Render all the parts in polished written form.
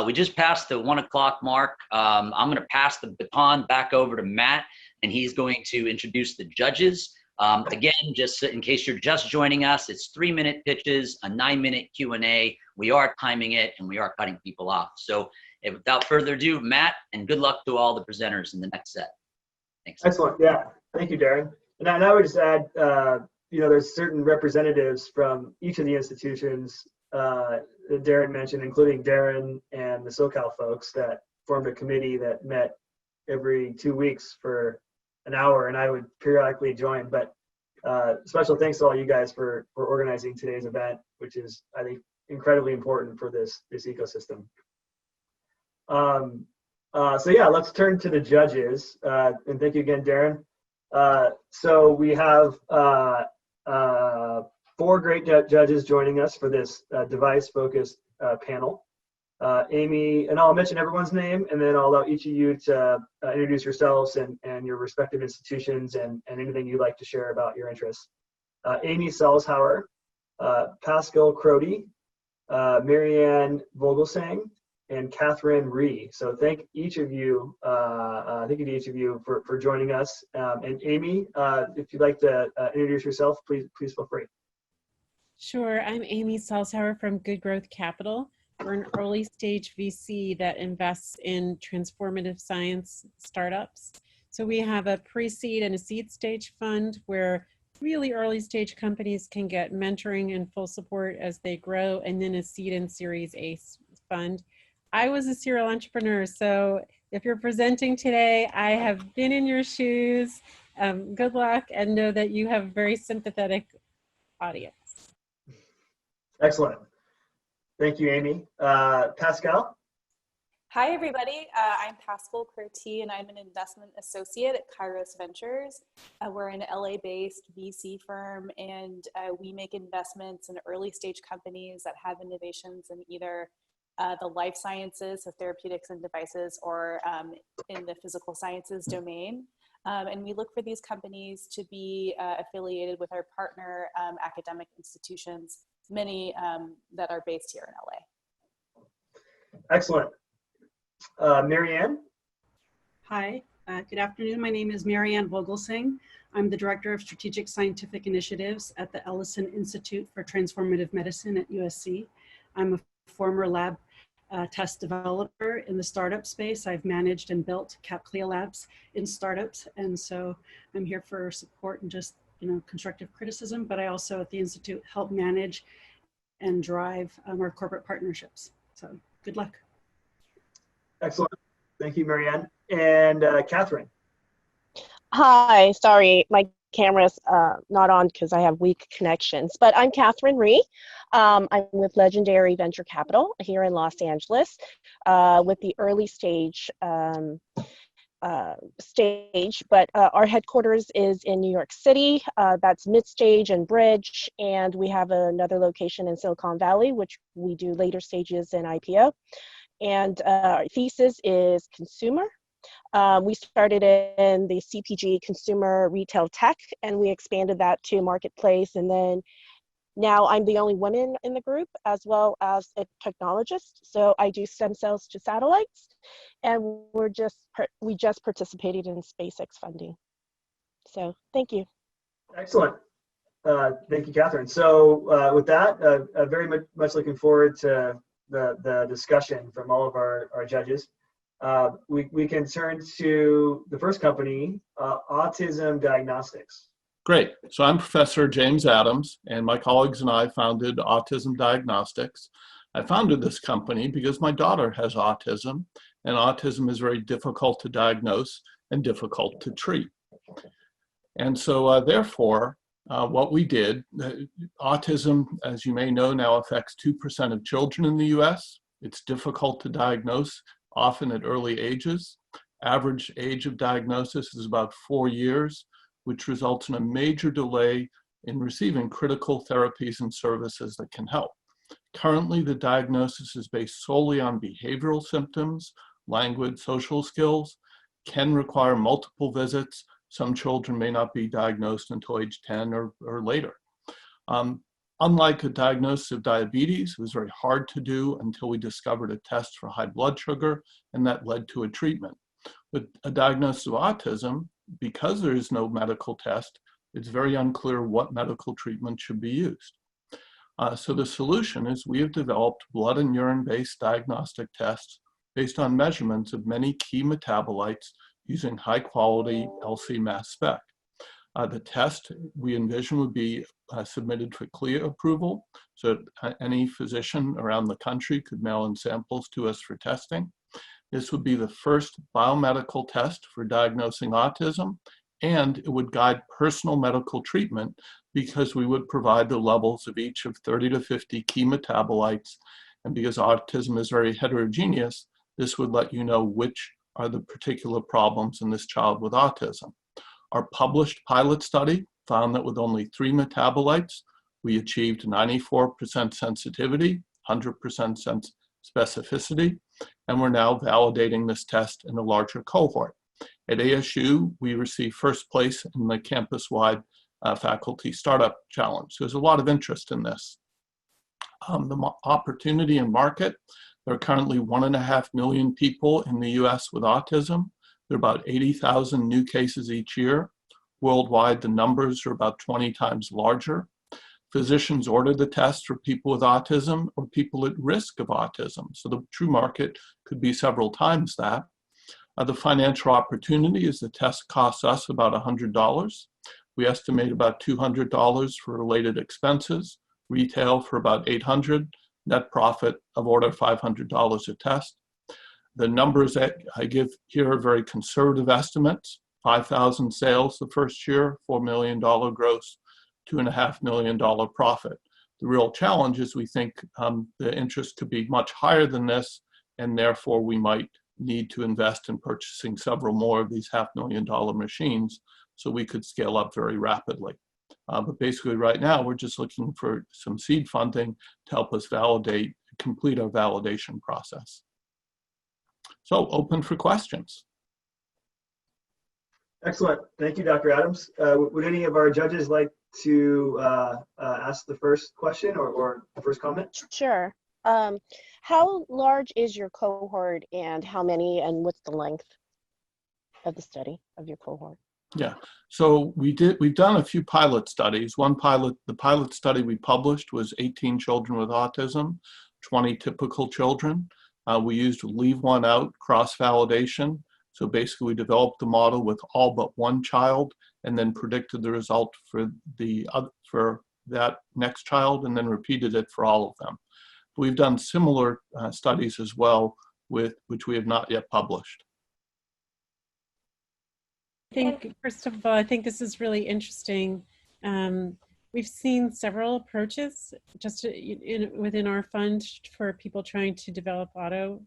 We just passed the 1 o'clock mark. I'm going to pass the baton back over to Matt, and he's going to introduce the judges. Again, just in case you're just joining us, it's 3-minute pitches, a 9-minute Q&A. We are timing it, and we are cutting people off. So without further ado, Matt, and good luck to all the presenters in the next set. Thanks. Excellent. Yeah. Thank you, Darren. And I would just add, there's certain representatives from each of the institutions that Darren mentioned, including Darren and the SoCal folks that formed a committee that met every 2 weeks for an hour, and I would periodically join. But special thanks to all you guys for organizing today's event, which is, I think, incredibly important for this ecosystem. So yeah, let's turn to the judges. And thank you again, Darren. So we have 4 great judges joining us for this device-focused panel. Amy, and I'll mention everyone's name, and then I'll allow each of you to introduce yourselves and your respective institutions and anything you'd like to share about your interests. Amy Salzhauer, Pascal Crody, Marianne Vogelsang, and Catherine Rhee. So thank each of you for joining us. And Amy, if you'd like to introduce yourself, please feel free. Sure, I'm Amy Salzhauer from Good Growth Capital. We're an early stage VC that invests in transformative science startups. So we have a pre-seed and a seed stage fund where really early stage companies can get mentoring and full support as they grow, and then a seed and series A fund. I was a serial entrepreneur, so if you're presenting today, I have been in your shoes. Good luck, and know that you have a very sympathetic audience. Excellent. Thank you, Amy. Pascal? Hi, everybody. I'm Pascal Crotty, and I'm an investment associate at Kairos Ventures. We're an LA-based VC firm, and we make investments in early stage companies that have innovations in either the life sciences, so therapeutics and devices, or in the physical sciences domain. And we look for these companies to be affiliated with our partner academic institutions, many that are based here in LA. Excellent. Marianne? Hi, good afternoon. My name is Marianne Vogelsang. I'm the Director of Strategic Scientific Initiatives at the Ellison Institute for Transformative Medicine at USC. I'm a former lab test developer in the startup space. I've managed and built CAP-CLIA labs in startups, and so I'm here for support and just constructive criticism, but I also at the Institute help manage and drive our corporate partnerships. So good luck. Excellent. Thank you, Marianne. And Catherine. Hi, sorry, my camera's not on because I have weak connections, but I'm Catherine Rhee. I'm with Legendary Venture Capital here in Los Angeles with the early stage but our headquarters is in New York City. That's mid-stage and bridge, and we have another location in Silicon Valley, which we do later stages in IPO. And our thesis is consumer. We started in the CPG, consumer retail tech, and we expanded that to marketplace. And then now I'm the only woman in the group, as well as a technologist. So I do stem cells to satellites, and we just participated in SpaceX funding. So thank you. Excellent. Thank you, Catherine. So with that, very much looking forward to the discussion from all of our judges. We can turn to the first company, Autism Diagnostics. Great. So I'm Professor James Adams, and my colleagues and I founded Autism Diagnostics. I founded this company because my daughter has autism, and autism is very difficult to diagnose and difficult to treat. And so therefore, what we did, autism, as you may know, now affects 2% of children in the US. It's difficult to diagnose, often at early ages. Average age of diagnosis is about 4 years, which results in a major delay in receiving critical therapies and services that can help. Currently, the diagnosis is based solely on behavioral symptoms, language, social skills, can require multiple visits. Some children may not be diagnosed until age 10 or later. Unlike a diagnosis of diabetes, it was very hard to do until we discovered a test for high blood sugar, and that led to a treatment. With a diagnosis of autism, because there is no medical test, it's very unclear what medical treatment should be used. So the solution is we have developed blood and urine-based diagnostic tests based on measurements of many key metabolites using high-quality LC mass spec. The test we envision would be submitted for CLIA approval, so any physician around the country could mail in samples to us for testing. This would be the first biomedical test for diagnosing autism, and it would guide personal medical treatment because we would provide the levels of each of 30 to 50 key metabolites. And because autism is very heterogeneous, this would let you know which are the particular problems in this child with autism. Our published pilot study found that with only 3 metabolites, we achieved 94% sensitivity, 100% specificity, and we're now validating this test in a larger cohort. At ASU, we received first place in the campus-wide faculty startup challenge. There's a lot of interest in this. The opportunity and market, there are currently 1.5 million people in the US with autism. There are about 80,000 new cases each year. Worldwide, the numbers are about 20 times larger. Physicians order the test for people with autism or people at risk of autism. So the true market could be several times that. The financial opportunity is the test costs us about $100. We estimate about $200 for related expenses, retail for about $800, net profit of order $500 a test. The numbers that I give here are very conservative estimates. 5,000 sales the first year, $4 million gross, $2.5 million profit. The real challenge is we think the interest could be much higher than this, and therefore we might need to invest in purchasing several more of these $500,000 machines so we could scale up very rapidly. But basically right now we're just looking for some seed funding to help us complete our validation process. So open for questions. Excellent. Thank you, Dr. Adams. Would any of our judges like to ask the first question or the first comment? Sure. How large is your cohort and how many and what's the length of the study of your cohort? Yeah, so we've done a few pilot studies. The pilot study we published was 18 children with autism, 20 typical children. We used leave one out cross-validation. So basically we developed the model with all but one child and then predicted the result for that next child and then repeated it for all of them. We've done similar studies as well, which we have not yet published. I think, first of all, I think this is really interesting. We've seen several approaches just within our fund for people trying to develop autism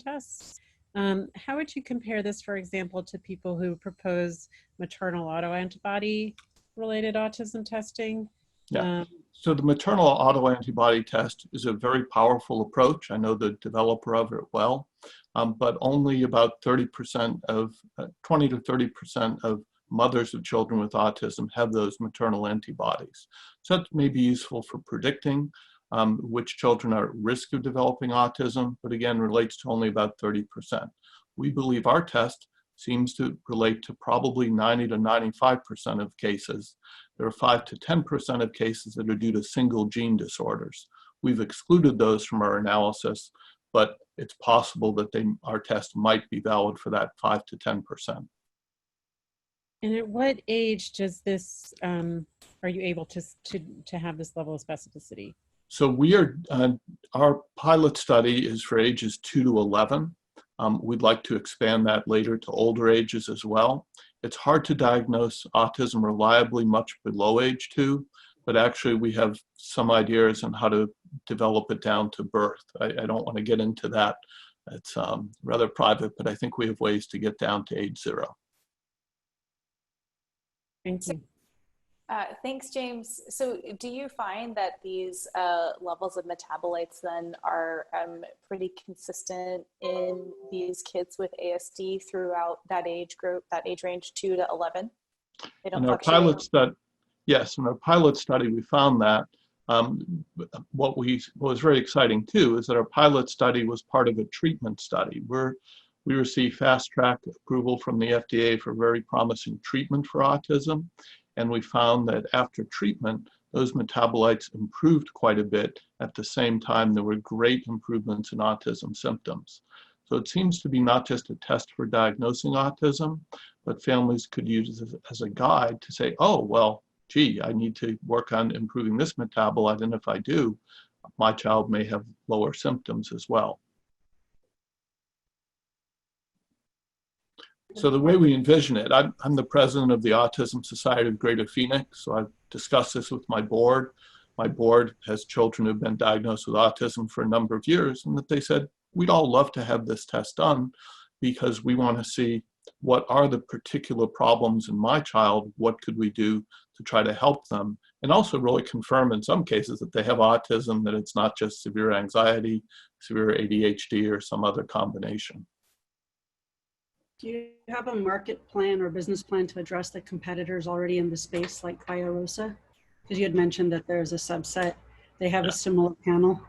tests. How would you compare this, for example, to people who propose maternal autoantibody related autism testing? Yeah. So the maternal autoantibody test is a very powerful approach. I know the developer of it well, but only about 30% of, 20 to 30% of mothers of children with autism have those maternal antibodies. So that may be useful for predicting which children are at risk of developing autism, but again, relates to only about 30%. We believe our test seems to relate to probably 90 to 95% of cases. There are 5 to 10% of cases that are due to single gene disorders. We've excluded those from our analysis, but it's possible that our test might be valid for that 5 to 10%. And at what age does this, are you able to have this level of specificity? So our pilot study is for ages 2 to 11. We'd like to expand that later to older ages as well. It's hard to diagnose autism reliably much below age 2, but actually we have some ideas on how to develop it down to birth. I don't want to get into that. It's rather private, but I think we have ways to get down to age 0. Thank you. Thanks, James. So do you find that these levels of metabolites then are pretty consistent in these kids with ASD throughout that age group, that age range 2 to 11? They don't In our fluctuate? Yes, in our pilot study, we found that. What was very exciting too is that our pilot study was part of a treatment study where we received fast track approval from the FDA for very promising treatment for autism. And we found that after treatment, those metabolites improved quite a bit. At the same time, there were great improvements in autism symptoms. So it seems to be not just a test for diagnosing autism, but families could use it as a guide to say, oh, well, gee, I need to work on improving this metabolite, and if I do, my child may have lower symptoms as well. So the way we envision it, I'm the president of the Autism Society of Greater Phoenix, so I've discussed this with my board. My board has children who've been diagnosed with autism for a number of years, and that they said, we'd all love to have this test done because we want to see what are the particular problems in my child, what could we do to try to help them, and also really confirm in some cases that they have autism, that it's not just severe anxiety, severe ADHD, or some other combination. Do you have a market plan or business plan to address the competitors already in the space like BioRosa? Because you had mentioned that there's a subset. They have a similar panel.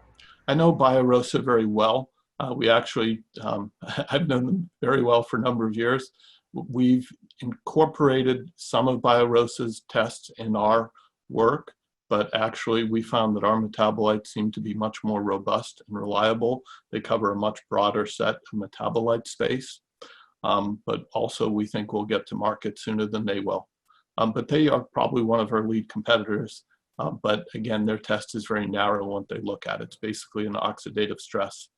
I know BioRosa very well. We actually, I've known them very well for a number of years. We've incorporated some of BioRosa's tests in our work, but actually we found that our metabolites seem to be much more robust and reliable. They cover a much broader set of metabolite space, but also we think we'll get to market sooner than they will. But they are probably one of our lead competitors. But again, their test is very narrow what they look at. It's basically an oxidative stress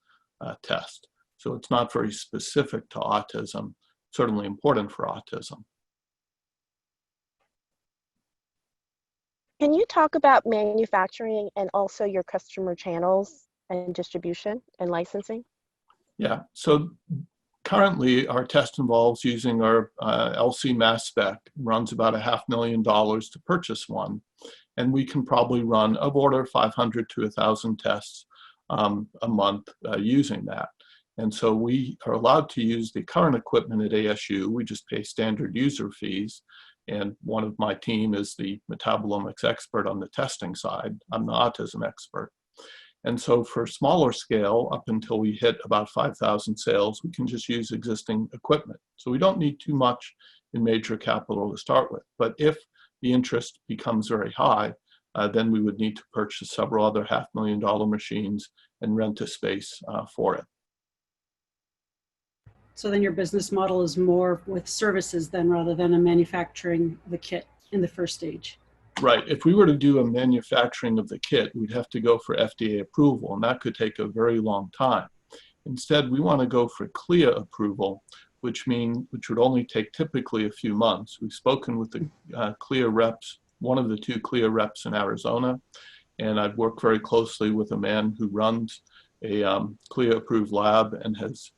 test. So it's not very specific to autism, certainly important for autism. Can you talk about manufacturing and also your customer channels and distribution and licensing? Yeah, so currently our test involves using our LC mass spec, runs about $500,000 to purchase one. And we can probably run of order 500 to 1,000 tests a month using that. And so we are allowed to use the current equipment at ASU. We just pay standard user fees. And one of my team is the metabolomics expert on the testing side. I'm the autism expert. And so for smaller scale, up until we hit about 5,000 sales, we can just use existing equipment. So we don't need too much in major capital to start with. But if the interest becomes very high, then we would need to purchase several other $500,000 machines and rent a space for it. So then your business model is more with services then rather than a manufacturing the kit in the first stage. Right. If we were to do a manufacturing of the kit, we'd have to go for FDA approval, and that could take a very long time. Instead, we want to go for CLIA approval, which would only take typically a few months. We've spoken with the CLIA reps, one of the 2 CLIA reps in Arizona, and I've worked very closely with a man who runs a CLIA approved lab and has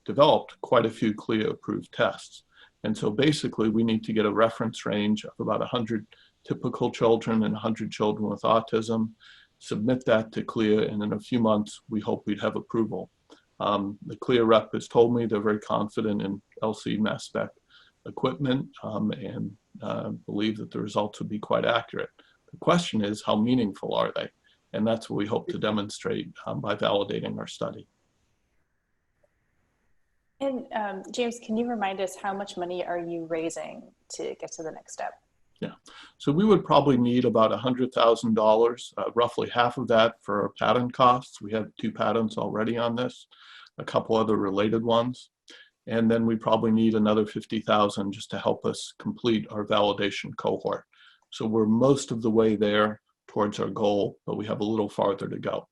developed quite a few CLIA approved tests. And so basically we need to get a reference range of about 100 typical children and 100 children with autism, submit that to CLIA, and in a few months we hope we'd have approval. The CLIA rep has told me they're very confident in LC mass spec equipment and believe that the results would be quite accurate. The question is, how meaningful are they? And that's what we hope to demonstrate by validating our study. And James, can you remind us how much money are you raising to get to the next step? Yeah, so we would probably need about $100,000, roughly half of that for our patent costs. We have 2 patents already on this, a couple other related ones. And then we probably need another $50,000 just to help us complete our validation cohort. So we're most of the way there towards our goal, but we have a little farther to go.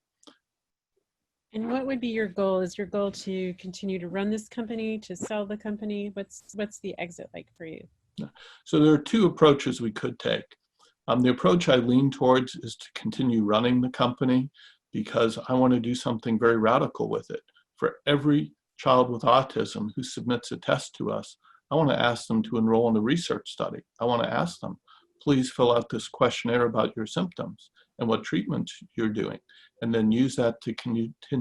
And what would be your goal? Is your goal to continue to run this company, to sell the company? What's the exit like for you? So there are 2 approaches we could take. The approach I lean towards is to continue running the company because I want to do something very radical with it. For every child with autism who submits a test to us, I want to ask them to enroll in a research study. I want to ask them, please fill out this questionnaire about your symptoms and what treatments you're doing, and then use that to continue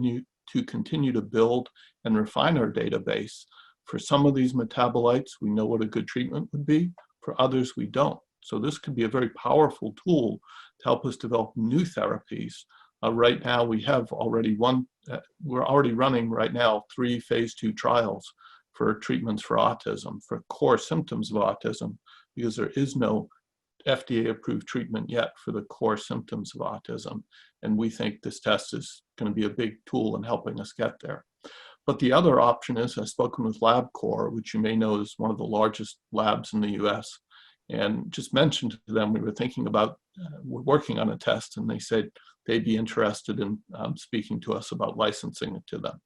to build and refine our database. For some of these metabolites, we know what a good treatment would be. For others, we don't. So this could be a very powerful tool to help us develop new therapies. Right now, we have already we're already running right now 3 phase 2 trials for treatments for autism, for core symptoms of autism, because there is no FDA-approved treatment yet for the core symptoms of autism. And we think this test is going to be a big tool in helping us get there. But the other option is, I've spoken with LabCorp, which you may know is one of the largest labs in the US, and just mentioned to them we were thinking about, we're working on a test, and they said they'd be interested in speaking to us about licensing it to them.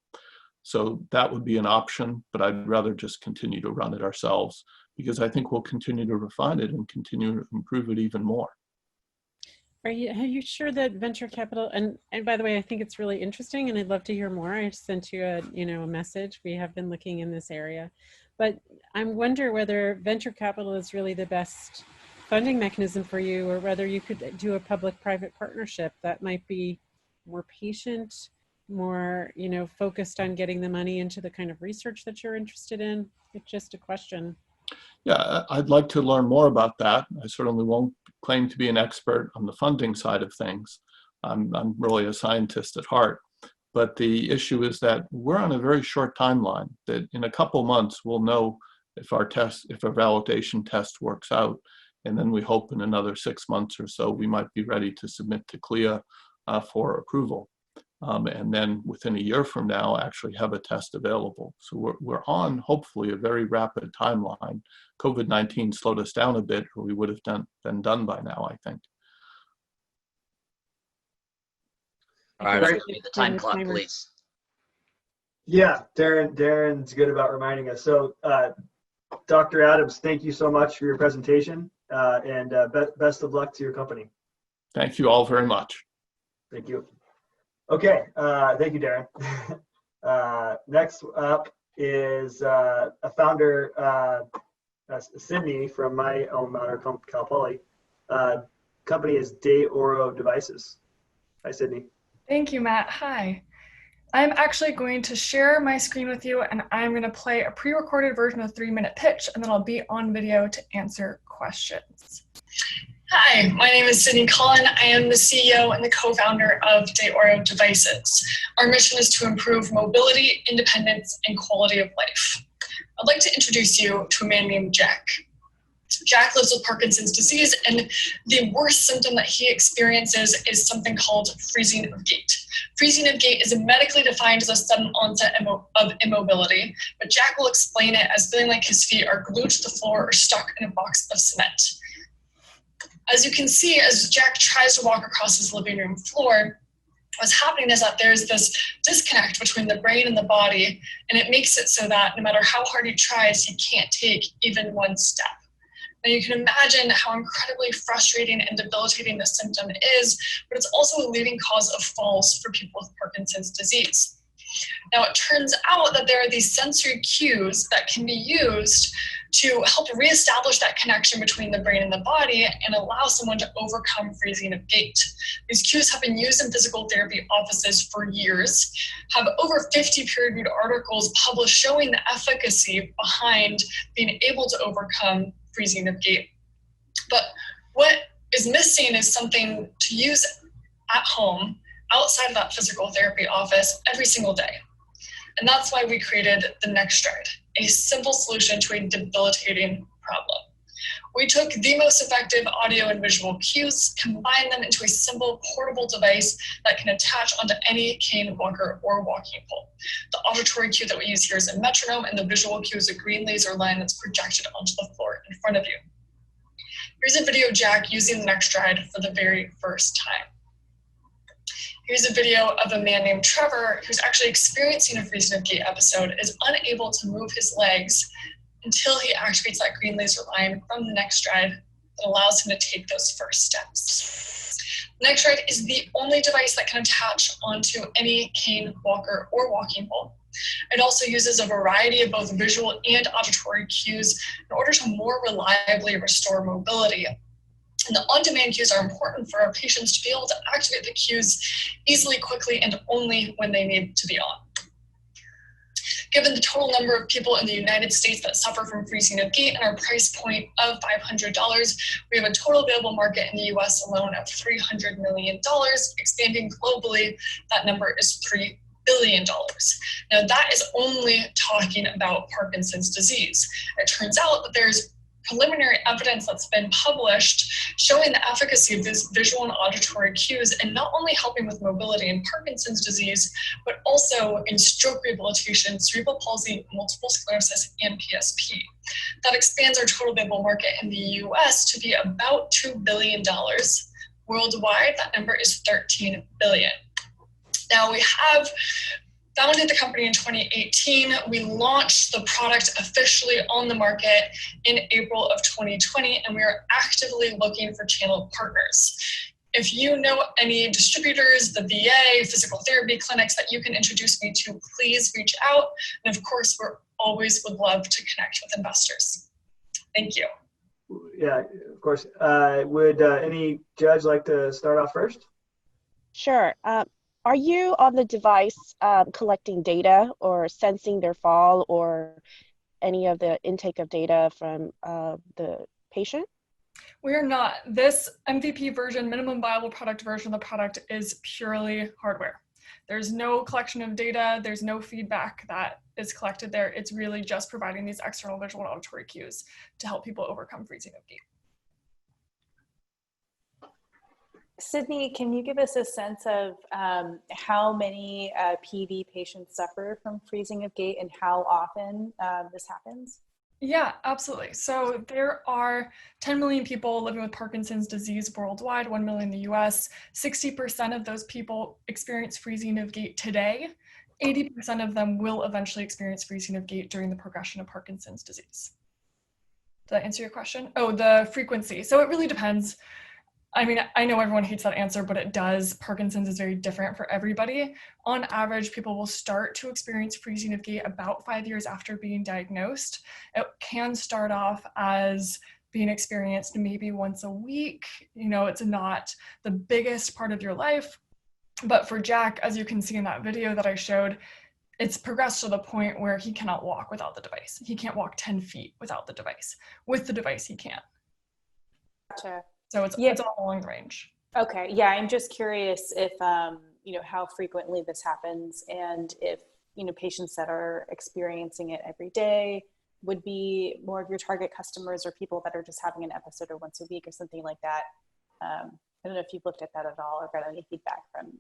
So that would be an option, but I'd rather just continue to run it ourselves, because I think we'll continue to refine it and continue to improve it even more. Are you sure that venture capital, and by the way, I think it's really interesting and I'd love to hear more. I sent you a message. We have been looking in this area, but I wonder whether venture capital is really the best funding mechanism for you, or whether you could do a public-private partnership that might be more patient, more, focused on getting the money into the kind of research that you're interested in. It's just a question. Yeah, I'd like to learn more about that. I certainly won't claim to be an expert on the funding side of things. I'm really a scientist at heart. But the issue is that we're on a very short timeline, that in a couple months, we'll know if our validation test works out. And then we hope in another 6 months or so, we might be ready to submit to CLIA for approval. And then within a year from now, actually have a test available. So we're on, hopefully, a very rapid timeline. COVID-19 slowed us down a bit, or we would have been done by now, I think. All right, I'll give you the time clock, please. Yeah, Darren's good about reminding us. So, Dr. Adams, thank you so much for your presentation, and best of luck to your company. Thank you all very much. Thank you. Okay, thank you, Darren. Next up is a founder, Sydney from my alma mater, Cal Poly. Company is Autism Devices. Hi, Sydney. Thank you, Matt. Hi. I'm actually going to share my screen with you, and I'm going to play a pre-recorded version of the 3-minute pitch, and then I'll be on video to answer questions. Hi, my name is Sydney Cullen. I am the CEO and the co-founder of Autism Devices. Our mission is to improve mobility, independence, and quality of life. I'd like to introduce you to a man named Jack. Jack lives with Parkinson's disease, and the worst symptom that he experiences is something called freezing of gait. Freezing of gait is medically defined as a sudden onset of immobility, but Jack will explain it as feeling like his feet are glued to the floor or stuck in a box of cement. As you can see, as Jack tries to walk across his living room floor, what's happening is that there's this disconnect between the brain and the body, and it makes it so that no matter how hard he tries, he can't take even one step. Now you can imagine how incredibly frustrating and debilitating this symptom is, but it's also a leading cause of falls for people with Parkinson's disease. Now it turns out that there are these sensory cues that can be used to help reestablish that connection between the brain and the body and allow someone to overcome freezing of gait. These cues have been used in physical therapy offices for years, have over 50 peer-reviewed articles published showing the efficacy behind being able to overcome freezing of gait. But what is missing is something to use at home outside of that physical therapy office every single day. And that's why we created the NextStride, a simple solution to a debilitating problem. We took the most effective audio and visual cues, combined them into a simple portable device that can attach onto any cane, walker, or walking pole. The auditory cue that we use here is a metronome, and the visual cue is a green laser line that's projected onto the floor in front of you. Here's a video of Jack using the NextStride for the very first time. Here's a video of a man named Trevor who's actually experiencing a freezing of gait episode, is unable to move his legs until he activates that green laser line from the NextStride that allows him to take those first steps. NextStride is the only device that can attach onto any cane, walker, or walking pole. It also uses a variety of both visual and auditory cues in order to more reliably restore mobility. And the on-demand cues are important for our patients to be able to activate the cues easily, quickly, and only when they need to be on. Given the total number of people in the United States that suffer from freezing of gait and our price point of $500, we have a total available market in the US alone of $300 million. Expanding globally, that number is $3 billion. Now that is only talking about Parkinson's disease. It turns out that there's preliminary evidence that's been published showing the efficacy of these visual and auditory cues in not only helping with mobility in Parkinson's disease, but also in stroke rehabilitation, cerebral palsy, multiple sclerosis, and PSP. That expands our total available market in the US to be about $2 billion. Worldwide, that number is $13 billion. Now we have founded the company in 2018. We launched the product officially on the market in April of 2020, and we are actively looking for channel partners. If you know any distributors, the VA, physical therapy clinics that you can introduce me to, please reach out. And of course, we're always would love to connect with investors. Thank you. Yeah, of course. Would any judge like to start off first? Sure. Are you on the device collecting data or sensing their fall or any of the intake of data from the patient? We are not. This MVP version, minimum viable product version of the product, is purely hardware. There's no collection of data. There's no feedback that is collected there. It's really just providing these external visual and auditory cues to help people overcome freezing of gait. Sydney, can you give us a sense of how many PD patients suffer from freezing of gait and how often this happens? Yeah, absolutely. So there are 10 million people living with Parkinson's disease worldwide, 1 million in the US. 60% of those people experience freezing of gait today. 80% of them will eventually experience freezing of gait during the progression of Parkinson's disease. Did that answer your question? Oh, the frequency. So it really depends. I mean, I know everyone hates that answer, but it does. Parkinson's is very different for everybody. On average, people will start to experience freezing of gait about 5 years after being diagnosed. It can start off as being experienced maybe once a week. You know, it's not the biggest part of your life. But for Jack, as you can see in that video that I showed, it's progressed to the point where he cannot walk without the device. He can't walk 10 feet without the device. With the device, he can. Gotcha. So it's all along the range. Okay, yeah, I'm just curious if, you know, how frequently this happens and if, you know, patients that are experiencing it every day would be more of your target customers or people that are just having an episode or once a week or something like that. I don't know if you've looked at that at all or got any feedback from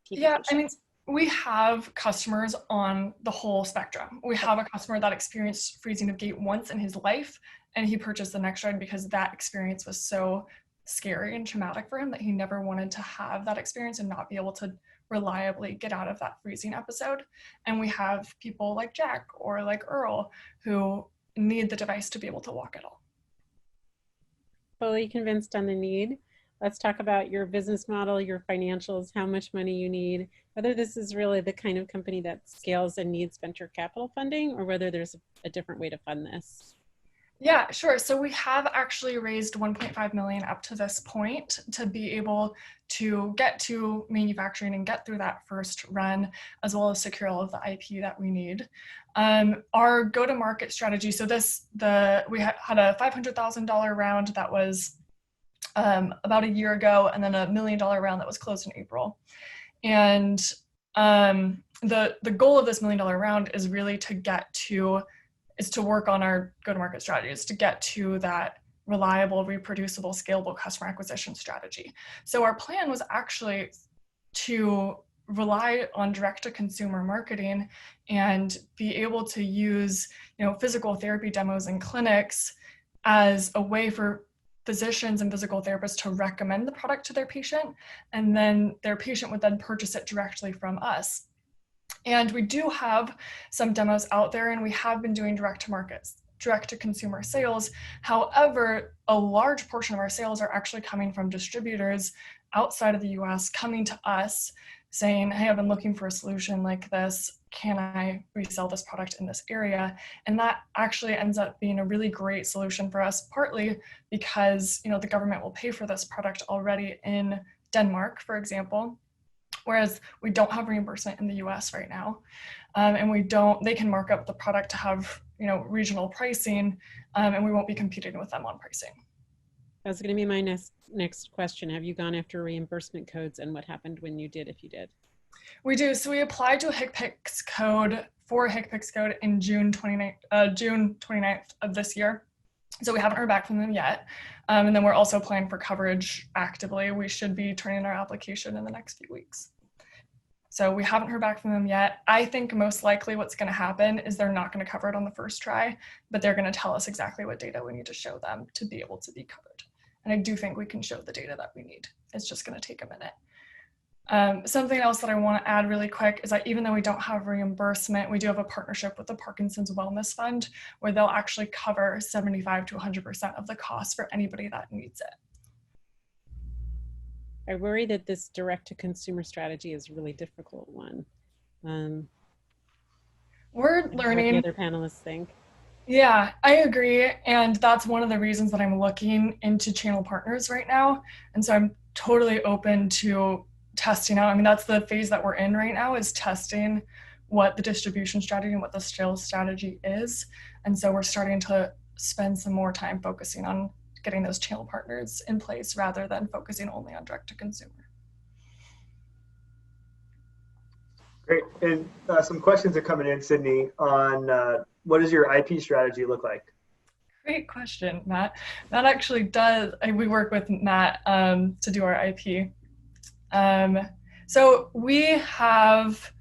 PD patients. I mean, we have customers on the whole spectrum. We have a customer that experienced freezing of gait once in his life, and he purchased the NextDrive because that experience was so scary and traumatic for him that he never wanted to have that experience and not be able to reliably get out of that freezing episode. And we have people like Jack or like Earl who need the device to be able to walk at all. Fully convinced on the need. Let's talk about your business model, your financials, how much money you need, whether this is really the kind of company that scales and needs venture capital funding or whether there's a different way to fund this. Yeah, sure. So we have actually raised 1.5 million up to this point to be able to get to manufacturing and get through that first run, as well as secure all of the IP that we need. Our go-to-market strategy. So we had a $500,000 round that was about a year ago, and then $1 million round that was closed in April. And the goal of this $1 million round is really to work on our go-to-market strategies to get to that reliable, reproducible, scalable customer acquisition strategy. So our plan was actually to rely on direct-to-consumer marketing and be able to use, you know, physical therapy demos in clinics as a way for physicians and physical therapists to recommend the product to their patient, and then their patient would then purchase it directly from us. And we do have some demos out there, and we have been doing direct-to-consumer sales. However, a large portion of our sales are actually coming from distributors outside of the US coming to us saying, hey, I've been looking for a solution like this. Can I resell this product in this area? And that actually ends up being a really great solution for us, partly because, you know, the government will pay for this product already in Denmark, for example, whereas we don't have reimbursement in the US right now. And they can mark up the product to have, regional pricing, and we won't be competing with them on pricing. That's going to be my next question. Have you gone after reimbursement codes, and what happened when you did, if you did? We do. So we applied to a HCPCS code in June 29th of this year. So we haven't heard back from them yet. And then we're also applying for coverage actively. We should be turning our application in the next few weeks. So we haven't heard back from them yet. I think most likely what's going to happen is they're not going to cover it on the first try, but they're going to tell us exactly what data we need to show them to be able to be covered. And I do think we can show the data that we need. It's just going to take a minute. Something else that I want to add really quick is that even though we don't have reimbursement, we do have a partnership with the Parkinson's Wellness Fund where they'll actually cover 75 to 100% of the cost for anybody that needs it. I worry that this direct-to-consumer strategy is a really difficult one. We're learning. What the other panelists think. Yeah, I agree. And that's one of the reasons that I'm looking into channel partners right now. And so I'm totally open to testing out. I mean, that's the phase that we're in right now, is testing what the distribution strategy and what the sales strategy is. And so we're starting to spend some more time focusing on getting those channel partners in place rather than focusing only on direct to consumer. Great. And some questions are coming in, Sydney, on what does your IP strategy look like? Great question, Matt. Matt actually does, we work with Matt to do our IP. So we have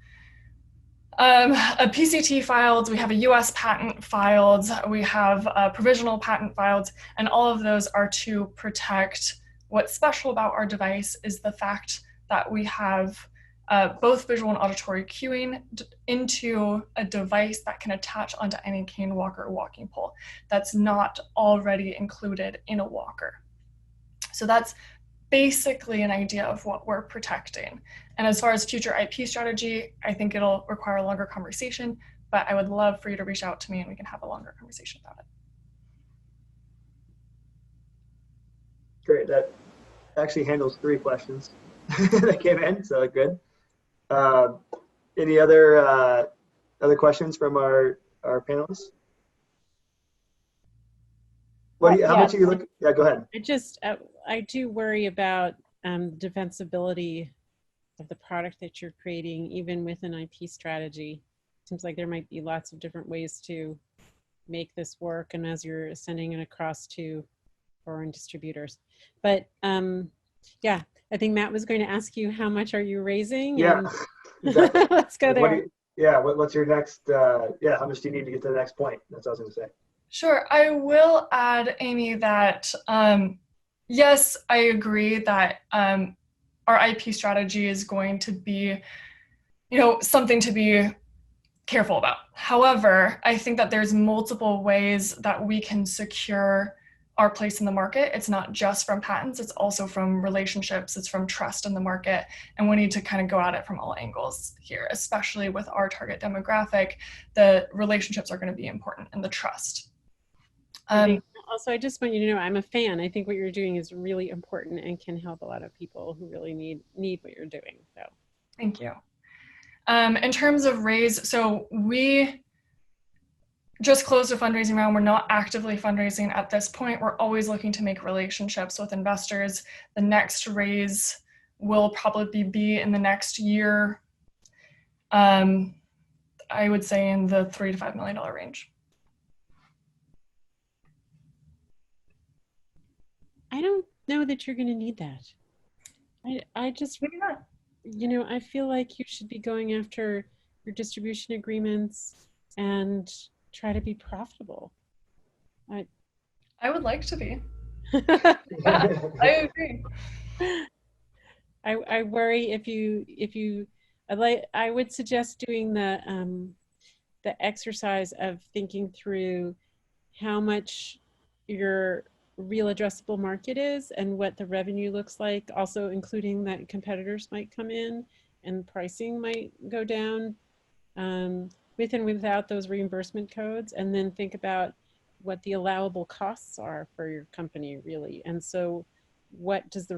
a PCT filed, we have a US patent filed, we have provisional patent filed, and all of those are to protect. What's special about our device is the fact that we have both visual and auditory cueing into a device that can attach onto any cane walker or walking pole that's not already included in a walker. So that's basically an idea of what we're protecting. And as far as future IP strategy, I think it'll require a longer conversation, but I would love for you to reach out to me and we can have a longer conversation about it. Great, that actually handles 3 questions that came in, so good. Any other questions from our panelists? How much are you looking? Yeah, go ahead. I do worry about defensibility of the product that you're creating, even with an IP strategy. Seems like there might be lots of different ways to make this work, and as you're sending it across to foreign distributors. But yeah, I think Matt was going to ask you, how much are you raising? Yeah, exactly. Let's go there. What's your next, how much do you need to get to the next point? That's what I was going to say. Sure. I will add, Amy, that yes, I agree that our IP strategy is going to be, something to be careful about. However, I think that there's multiple ways that we can secure our place in the market. It's not just from patents, it's also from relationships, it's from trust in the market. And we need to kind of go at it from all angles here, especially with our target demographic. The relationships are going to be important, and the trust. Also, I just want you to know I'm a fan. I think what you're doing is really important and can help a lot of people who really need what you're doing. So, thank you. In terms of raise, so we just closed a fundraising round. We're not actively fundraising at this point. We're always looking to make relationships with investors. The next raise will probably be in the next year. I would say in the $3 to $5 million range. I don't know that you're going to need that. I just, maybe not. I feel like you should be going after your distribution agreements and try to be profitable. I would like to be. Yeah, I agree. I worry I would suggest doing the exercise of thinking through how much your real addressable market is and what the revenue looks like, also including that competitors might come in and pricing might go down with and without those reimbursement codes, and then think about what the allowable costs are for your company really. And so what does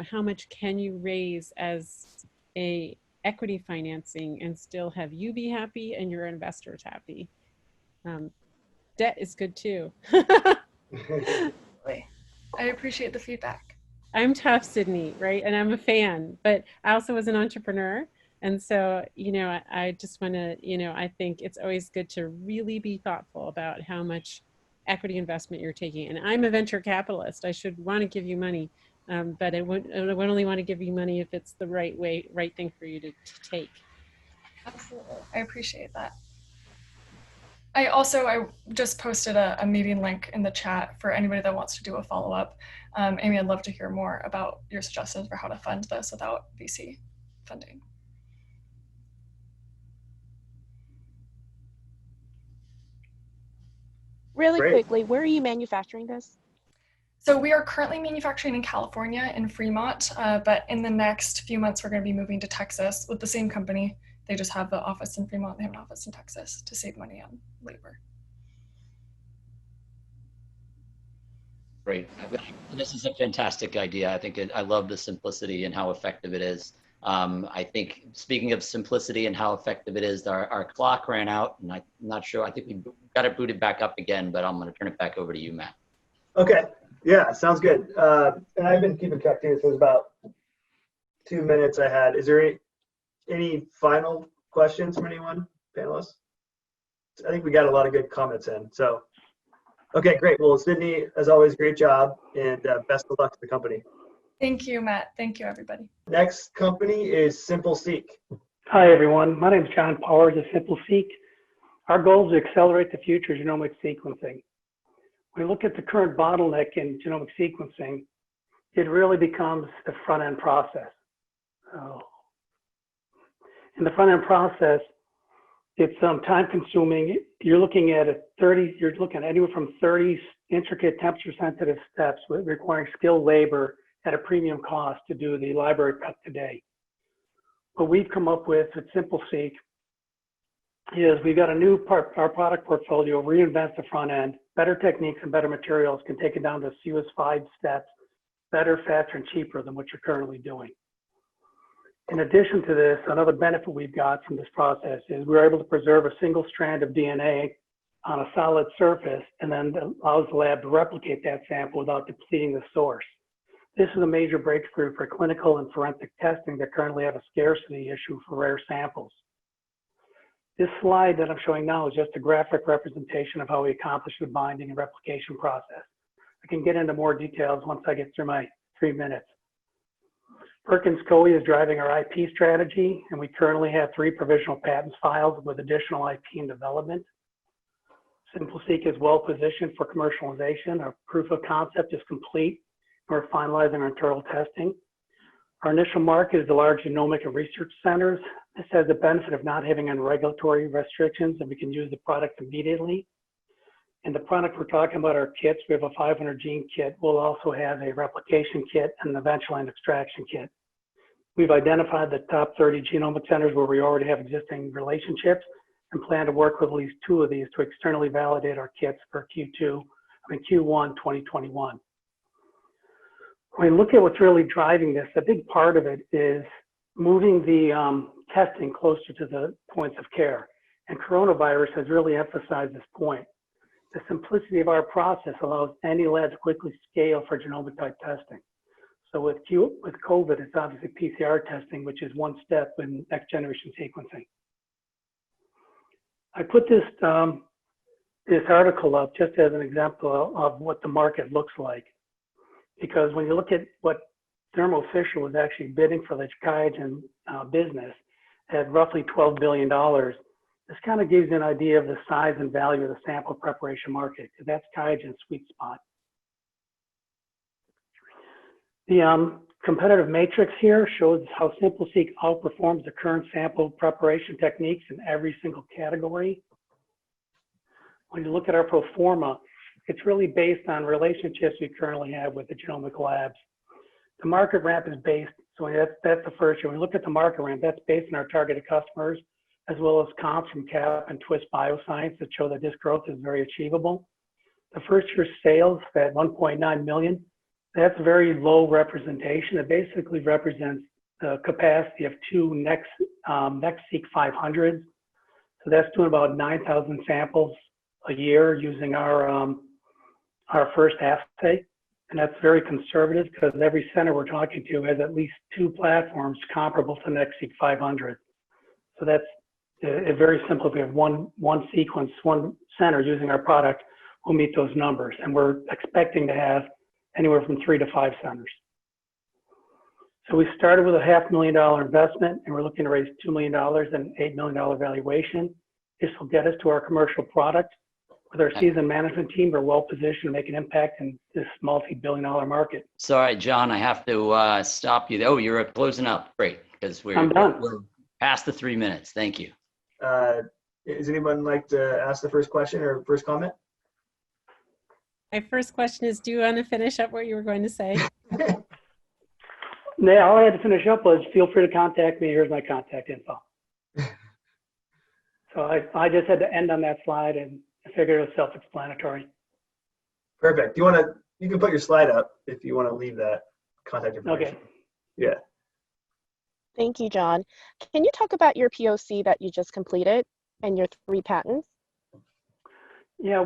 how much can you raise as a equity financing and still have you be happy and your investors happy. Debt is good too. I appreciate the feedback. I'm tough, Sydney, right? And I'm a fan, but I also was an entrepreneur. And so, you know, I just want to, you know, I think it's always good to really be thoughtful about how much equity investment you're taking. And I'm a venture capitalist. I should want to give you money, but I would only want to give you money if it's the right thing for you to take. Absolutely. I appreciate that. I just posted a meeting link in the chat for anybody that wants to do a follow-up. Amy, I'd love to hear more about your suggestions for how to fund this without VC funding. Really Great. quickly, where are you manufacturing this? So we are currently manufacturing in California, in Fremont, but in the next few months, we're going to be moving to Texas with the same company. They just have the office in Fremont, they have an office in Texas to save money on labor. Great. This is a fantastic idea. I think I love the simplicity and how effective it is. I think speaking of simplicity and how effective it is, our clock ran out and I'm not sure, I think we got it booted back up again, but I'm going to turn it back over to you, Matt. Okay. Yeah, sounds good. And I've been keeping track too, so it was about 2 minutes I had. Is there any final questions from anyone, panelists? I think we got a lot of good comments in. So, okay, great. Well, Sydney, as always, great job, and best of luck to the company. Thank you, Matt. Thank you, everybody. Next company is Simpleseek. Hi, everyone. My name is John Powers of Simpleseek. Our goal is to accelerate the future of genomic sequencing. When we look at the current bottleneck in genomic sequencing, it really becomes the front-end process. In the front-end process, it's time-consuming. You're looking at anywhere from 30 intricate temperature-sensitive steps requiring skilled labor at a premium cost to do the library prep today. What we've come up with at Simpleseek is we've got our product portfolio reinvents the front end. Better techniques and better materials can take it down to as few as 5 steps, better, faster, and cheaper than what you're currently doing. In addition to this, another benefit we've got from this process is we're able to preserve a single strand of DNA on a solid surface and then allows the lab to replicate that sample without depleting the source. This is a major breakthrough for clinical and forensic testing that currently have a scarcity issue for rare samples. This slide that I'm showing now is just a graphic representation of how we accomplish the binding and replication process. I can get into more details once I get through my 3 minutes. Perkins Coie is driving our IP strategy, and we currently have 3 provisional patents filed with additional IP in development. Simpleseek is well positioned for commercialization. Our proof of concept is complete. We're finalizing our internal testing. Our initial market is the large genomic and research centers. This has the benefit of not having any regulatory restrictions, and we can use the product immediately. And the product we're talking about, our kits, we have a 500 gene kit. We'll also have a replication kit and an eventually an extraction kit. We've identified the top 30 genomic centers where we already have existing relationships and plan to work with at least 2 of these to externally validate our kits for Q1 2021. When we look at what's really driving this, a big part of it is moving the testing closer to the points of care. And coronavirus has really emphasized this point. The simplicity of our process allows any lab to quickly scale for genomic type testing. So with COVID, it's obviously PCR testing, which is one step in next generation sequencing. I put this article up just as an example of what the market looks like. Because when you look at what Thermo Fisher was actually bidding for the QIAGEN business at roughly $12 billion, this kind of gives you an idea of the size and value of the sample preparation market, because that's QIAGEN's sweet spot. The competitive matrix here shows how Simpleseek outperforms the current sample preparation techniques in every single category. When you look at our pro forma, it's really based on relationships we currently have with the genomic labs. The market ramp is based, so that's the first year. When we look at the market ramp, that's based on our targeted customers, as well as comps from CAP and Twist Bioscience that show that this growth is very achievable. The first year sales at 1.9 million, that's very low representation. It basically represents the capacity of two NextSeq 500s. So that's doing about 9,000 samples a year using our first assay. And that's very conservative because every center we're talking to has at least two platforms comparable to NextSeq 500. So that's very simple. If we have one sequence, one center using our product, we'll meet those numbers. And we're expecting to have anywhere from 3 to 5 centers. So we started with a $500,000 investment, and we're looking to raise $2 million and $8 million valuation. This will get us to our commercial product. With our seasoned management team, we're well positioned to make an impact in this multi-billion-dollar market. Sorry, John, I have to stop you. Oh, you're closing up. Great, because I'm done. we're past the 3 minutes. Thank you. Does anyone like to ask the first question or first comment? My first question is, do you want to finish up what you were going to say? Yeah, all I had to finish up was feel free to contact me. Here's my contact info. So I just had to end on that slide, and I figured it was self-explanatory. Perfect. You can put your slide up if you want to leave that contact information. Okay. Yeah. Thank you, John. Can you talk about your POC that you just completed and your 3 patents? Yeah,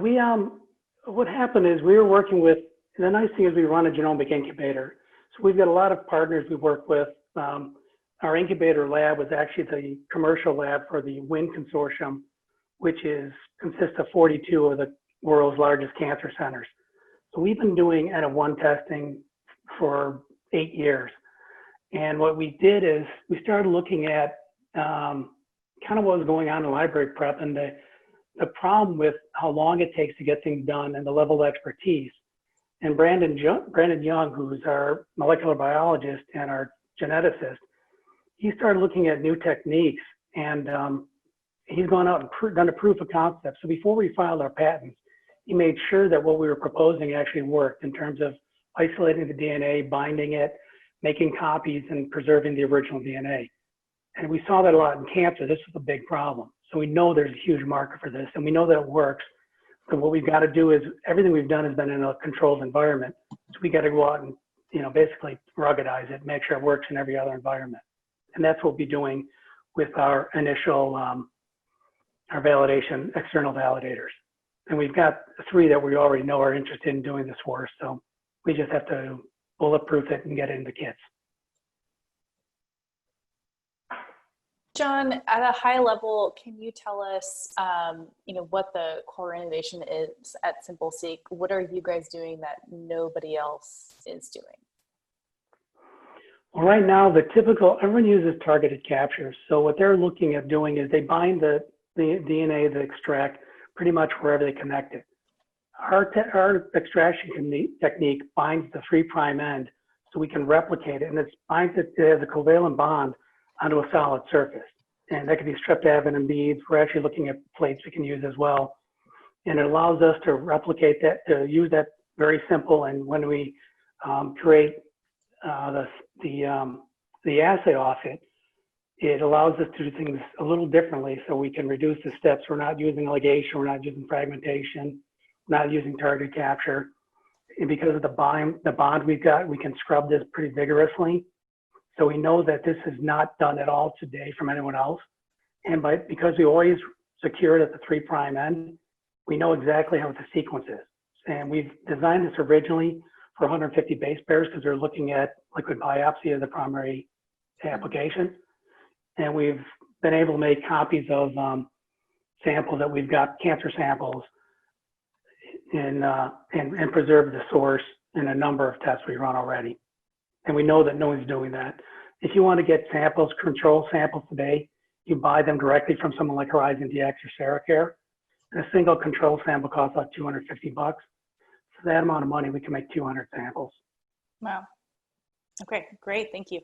what happened is we were working with, the nice thing is we run a genomic incubator. So we've got a lot of partners we work with. Our incubator lab was actually the commercial lab for the WIN consortium, which consists of 42 of the world's largest cancer centers. So we've been doing N-of-1 testing for 8 years. And what we did is we started looking at kind of what was going on in library prep and the problem with how long it takes to get things done and the level of expertise. And Brandon Young, who's our molecular biologist and our geneticist, he started looking at new techniques, and he's gone out and done a proof of concept. So before we filed our patents, he made sure that what we were proposing actually worked in terms of isolating the DNA, binding it, making copies, and preserving the original DNA. And we saw that a lot in cancer. This was a big problem. So we know there's a huge market for this, and we know that it works. So what we've got to do is everything we've done has been in a controlled environment. So we got to go out and, basically ruggedize it, make sure it works in every other environment. And that's what we'll be doing with our initial, our validation, external validators. And we've got 3 that we already know are interested in doing this for us. So we just have to bulletproof it and get it into kits. John, at a high level, can you tell us, what the core innovation is at Simpleseek? What are you guys doing that nobody else is doing? Well, right now, everyone uses targeted capture. So what they're looking at doing is they bind the DNA they extract pretty much wherever they connect it. Our extraction technique binds the 3' end so we can replicate it, and it binds it as a covalent bond onto a solid surface. And that could be streptavidin and beads. We're actually looking at plates we can use as well. And it allows us to replicate that, to use that very simple. And when we create the assay off it, it allows us to do things a little differently so we can reduce the steps. We're not using ligation, we're not using fragmentation, we're not using targeted capture. And because of the bond we've got, we can scrub this pretty vigorously. So we know that this is not done at all today from anyone else. And because we always secure it at the 3' end, we know exactly how the sequence is. And we've designed this originally for 150 base pairs because we're looking at liquid biopsy as a primary application. And we've been able to make copies of samples that we've got, cancer samples, and preserve the source in a number of tests we run already. And we know that no one's doing that. If you want to get samples, control samples today, you buy them directly from someone like Horizon DX or Seracare. And a single control sample costs about $250. For that amount of money, we can make 200 samples. Wow. Okay, great. Thank you.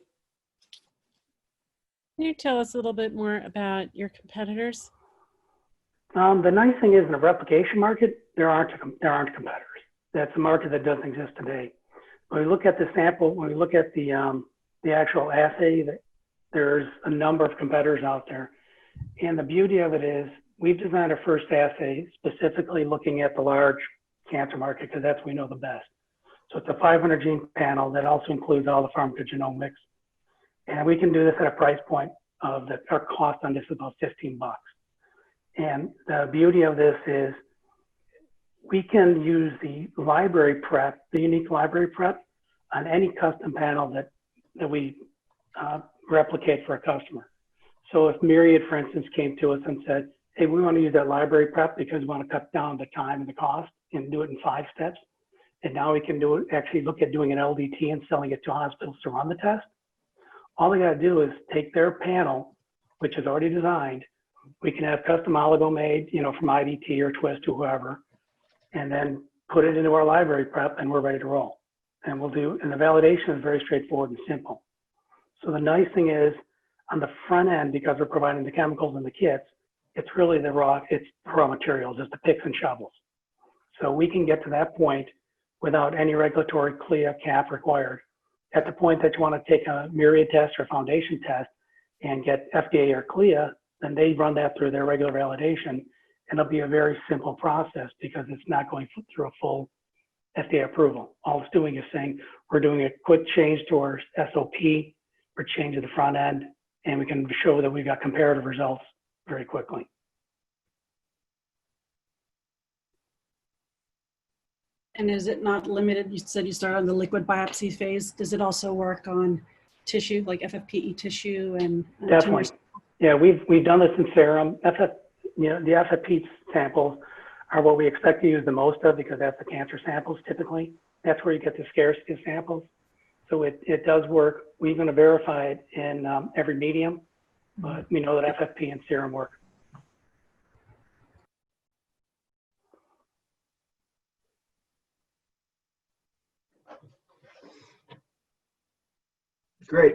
Can you tell us a little bit more about your competitors? The nice thing is in the replication market, there aren't competitors. That's a market that doesn't exist today. When we look at the sample, when we look at the actual assay, there's a number of competitors out there. And the beauty of it is we've designed our first assay specifically looking at the large cancer market because that's what we know the best. So it's a 500 gene panel that also includes all the pharmacogenomics. And we can do this at a price point of our cost on this is about 15 bucks. And the beauty of this is we can use the library prep, the unique library prep, on any custom panel that we replicate for a customer. So if Myriad, for instance, came to us and said, hey, we want to use that library prep because we want to cut down the time and the cost and do it in 5 steps. And now we can do it, actually look at doing an LDT and selling it to hospitals to run the test. All they got to do is take their panel, which is already designed. We can have custom oligo made, from IDT or Twist or whoever, and then put it into our library prep and we're ready to roll. And and the validation is very straightforward and simple. So the nice thing is on the front end, because we're providing the chemicals and the kits, it's really it's raw materials, it's the picks and shovels. So we can get to that point without any regulatory CLIA cap required. At the point that you want to take a Myriad test or foundation test and get FDA or CLIA, then they run that through their regular validation. And it'll be a very simple process because it's not going through a full FDA approval. All it's doing is saying, we're doing a quick change to our SOP, we're changing the front end, and we can show that we've got comparative results very quickly. And is it not limited? You said you start on the liquid biopsy phase. Does it also work on tissue, like FFPE tissue and definitely? Tumors? Yeah, we've done this in serum. The FFP samples are what we expect to use the most of because that's the cancer samples typically. That's where you get the scarcity of samples. So it does work. We're going to verify it in every medium, but we know that FFP and serum work. Great.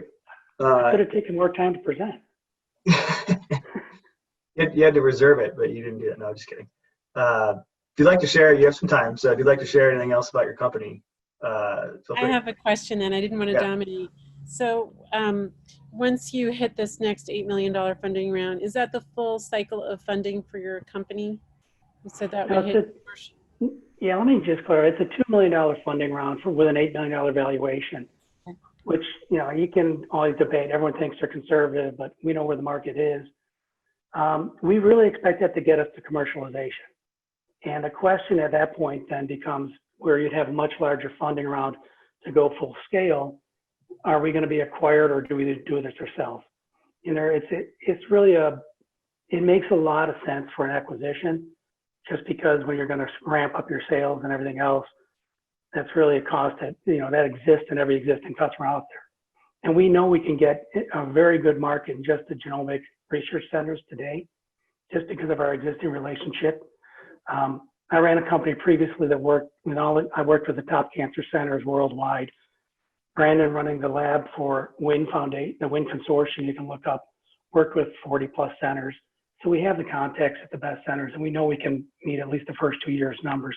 Could have taken more time to present. You had to reserve it, but you didn't do that. No, I'm just kidding. If you'd like to share, you have some time. So if you'd like to share anything else about your company, feel free. I have a question, and I didn't want to dominate. So once you hit this next $8 million funding round, is that the full cycle of funding for your company? You said that would hit. Yeah, let me just clarify. It's a $2 million funding round with an $8 million valuation, which, you can always debate. Everyone thinks they're conservative, but we know where the market is. We really expect that to get us to commercialization. And the question at that point then becomes where you'd have a much larger funding round to go full scale. Are we going to be acquired or do we do this ourselves? It's really it makes a lot of sense for an acquisition just because when you're going to ramp up your sales and everything else, that's really a cost that, that exists in every existing customer out there. And we know we can get a very good market in just the genomic research centers today, just because of our existing relationship. I ran a company previously that I worked with the top cancer centers worldwide. Brandon running the lab for WIN Foundation, the WIN Consortium, you can look up, worked with 40+ centers. So we have the contacts at the best centers, and we know we can meet at least the first 2 years' numbers.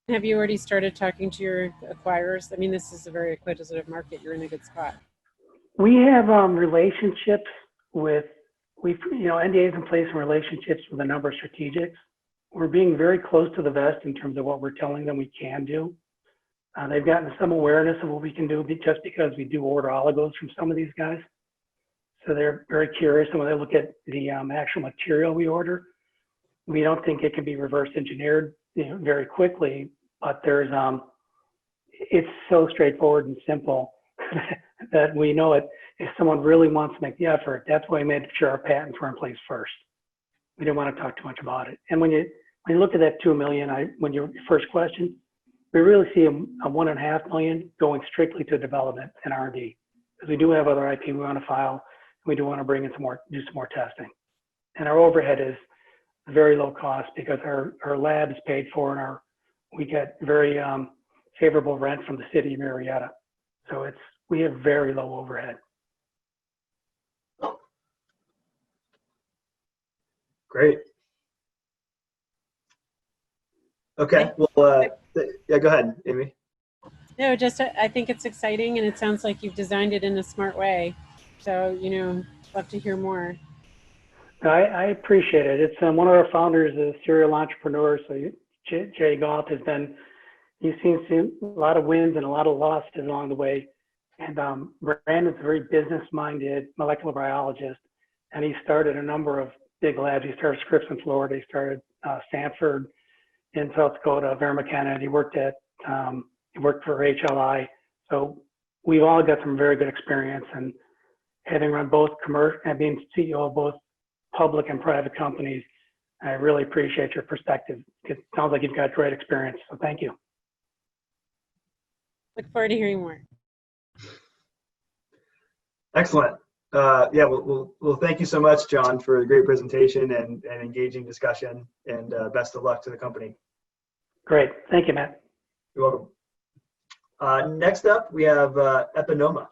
Have you already started talking to your acquirers? I mean, this is a very acquisitive market. You're in a good spot. We have relationships with, NDAs in place and relationships with a number of strategics. We're being very close to the vest in terms of what we're telling them we can do. They've gotten some awareness of what we can do just because we do order oligos from some of these guys. So they're very curious, and when they look at the actual material we order, we don't think it can be reverse engineered very quickly, but it's so straightforward and simple that we know it. If someone really wants to make the effort, that's why we made sure our patents were in place first. We didn't want to talk too much about it. And when you look at that $2 million, when your first question, we really see a $1.5 million going strictly to development and R&D, because we do have other IP we want to file, and we do want to bring in do some more testing. And our overhead is very low cost because our lab is paid for, and we get very favorable rent from the city of Marietta. So we have very low overhead. Great. Okay. Well, yeah, go ahead, Amy. No, I think it's exciting, and it sounds like you've designed it in a smart way. So, love to hear more. I appreciate it. It's one of our founders is a serial entrepreneur. So Jay Goff he's seen a lot of wins and a lot of losses along the way. And Brandon's a very business-minded molecular biologist, and he started a number of big labs. He started Scripps in Florida. He started Stanford in South Dakota, Vera McKenna. He worked for HLI. So we've all got some very good experience, and having run both commercial and being CEO of both public and private companies, I really appreciate your perspective. It sounds like you've got great experience, so thank you. Look forward to hearing more. Excellent. Yeah, well, thank you so much, John, for a great presentation and engaging discussion, and best of luck to the company. Great. Thank you, Matt. You're welcome. Next up, we have Epinoma.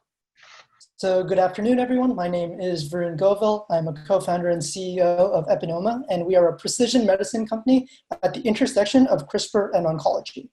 So good afternoon, everyone. My name is Varun Govil. I'm a co-founder and CEO of Epinoma, and we are a precision medicine company at the intersection of CRISPR and oncology.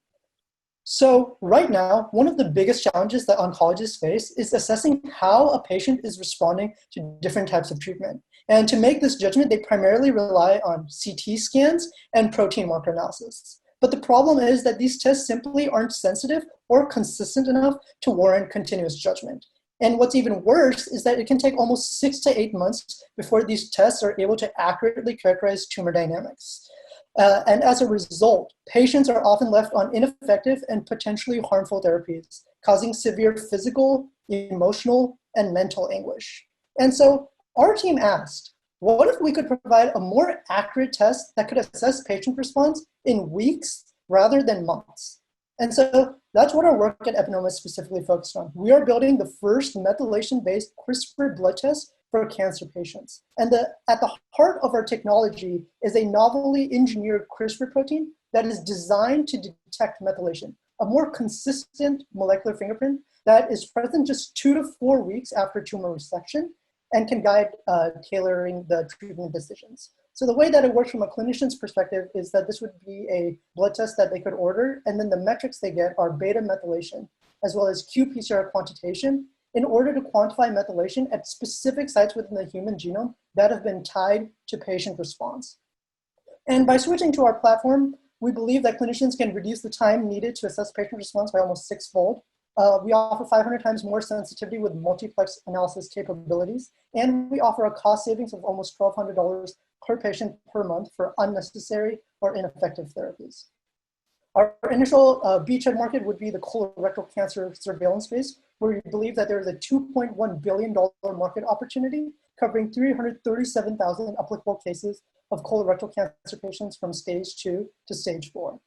So right now, one of the biggest challenges that oncologists face is assessing how a patient is responding to different types of treatment. And to make this judgment, they primarily rely on CT scans and protein marker analysis. But the problem is that these tests simply aren't sensitive or consistent enough to warrant continuous judgment. And what's even worse is that it can take almost 6 to 8 months before these tests are able to accurately characterize tumor dynamics. And as a result, patients are often left on ineffective and potentially harmful therapies, causing severe physical, emotional, and mental anguish. And so our team asked, what if we could provide a more accurate test that could assess patient response in weeks rather than months? And so that's what our work at Epinoma is specifically focused on. We are building the first methylation-based CRISPR blood test for cancer patients. And at the heart of our technology is a novelly engineered CRISPR protein that is designed to detect methylation, a more consistent molecular fingerprint that is present just 2 to 4 weeks after tumor resection and can guide tailoring the treatment decisions. So the way that it works from a clinician's perspective is that this would be a blood test that they could order, and then the metrics they get are beta methylation, as well as qPCR quantitation, in order to quantify methylation at specific sites within the human genome that have been tied to patient response. And by switching to our platform, we believe that clinicians can reduce the time needed to assess patient response by almost 6-fold. We offer 500 times more sensitivity with multiplex analysis capabilities, and we offer a cost savings of almost $1,200 per patient per month for unnecessary or ineffective therapies. Our initial beachhead market would be the colorectal cancer surveillance space, where we believe that there is a $2.1 billion market opportunity covering 337,000 applicable cases of colorectal cancer patients from stage 2 to stage 4.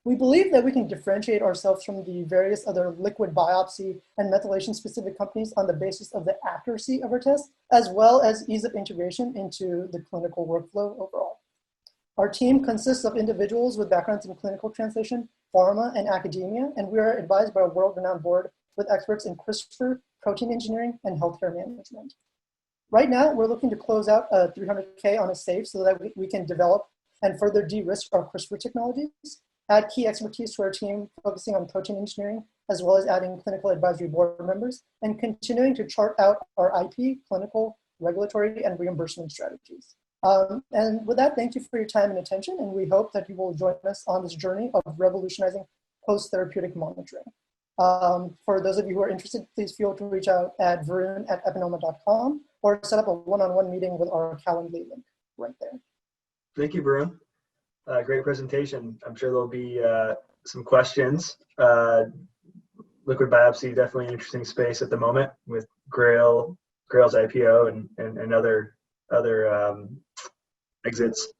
We believe that we can differentiate ourselves from the various other liquid biopsy and methylation specific companies on the basis of the accuracy of our test, as well as ease of integration into the clinical workflow overall. Our team consists of individuals with backgrounds in clinical translation, pharma, and academia, and we are advised by a world-renowned board with experts in CRISPR, protein engineering, and healthcare management. Right now, we're looking to close out $300K on a safe so that we can develop and further de-risk our CRISPR technologies, add key expertise to our team focusing on protein engineering, as well as adding clinical advisory board members, and continuing to chart out our IP, clinical, regulatory, and reimbursement strategies. And with that, thank you for your time and attention, and we hope that you will join us on this journey of revolutionizing post-therapeutic monitoring. For those of you who are interested, please feel to reach out at varun@epinoma.com or set up a one-on-one meeting with our Calendly link right there. Thank you, Varun. Great presentation. I'm sure there'll be some questions. Liquid biopsy, definitely an interesting space at the moment with Grail's IPO and other exits.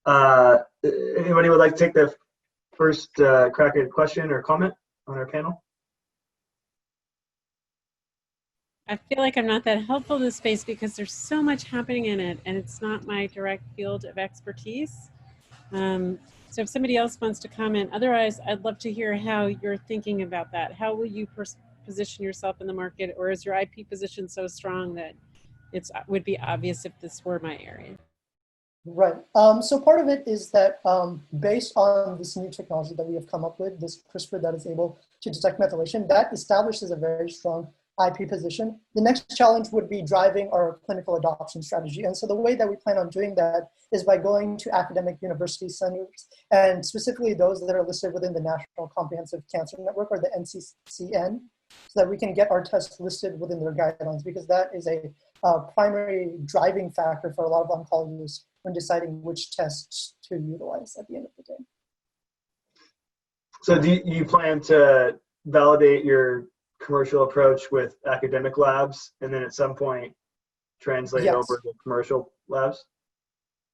Anybody would like to take the first crack at a question or comment on our panel? I feel like I'm not that helpful in this space because there's so much happening in it and it's not my direct field of expertise. So if somebody else wants to comment, otherwise I'd love to hear how you're thinking about that. How will you position yourself in the market, or is your IP position so strong that it would be obvious if this were my area? Right. So part of it is that based on this new technology that we have come up with, this CRISPR that is able to detect methylation, that establishes a very strong IP position. The next challenge would be driving our clinical adoption strategy. And so the way that we plan on doing that is by going to academic university centers, and specifically those that are listed within the National Comprehensive Cancer Network, or the NCCN, so that we can get our tests listed within their guidelines, because that is a primary driving factor for a lot of oncologists when deciding which tests to utilize at the end of the day. So do you plan to validate your commercial approach with academic labs and then at some point translate Yes. over to commercial labs?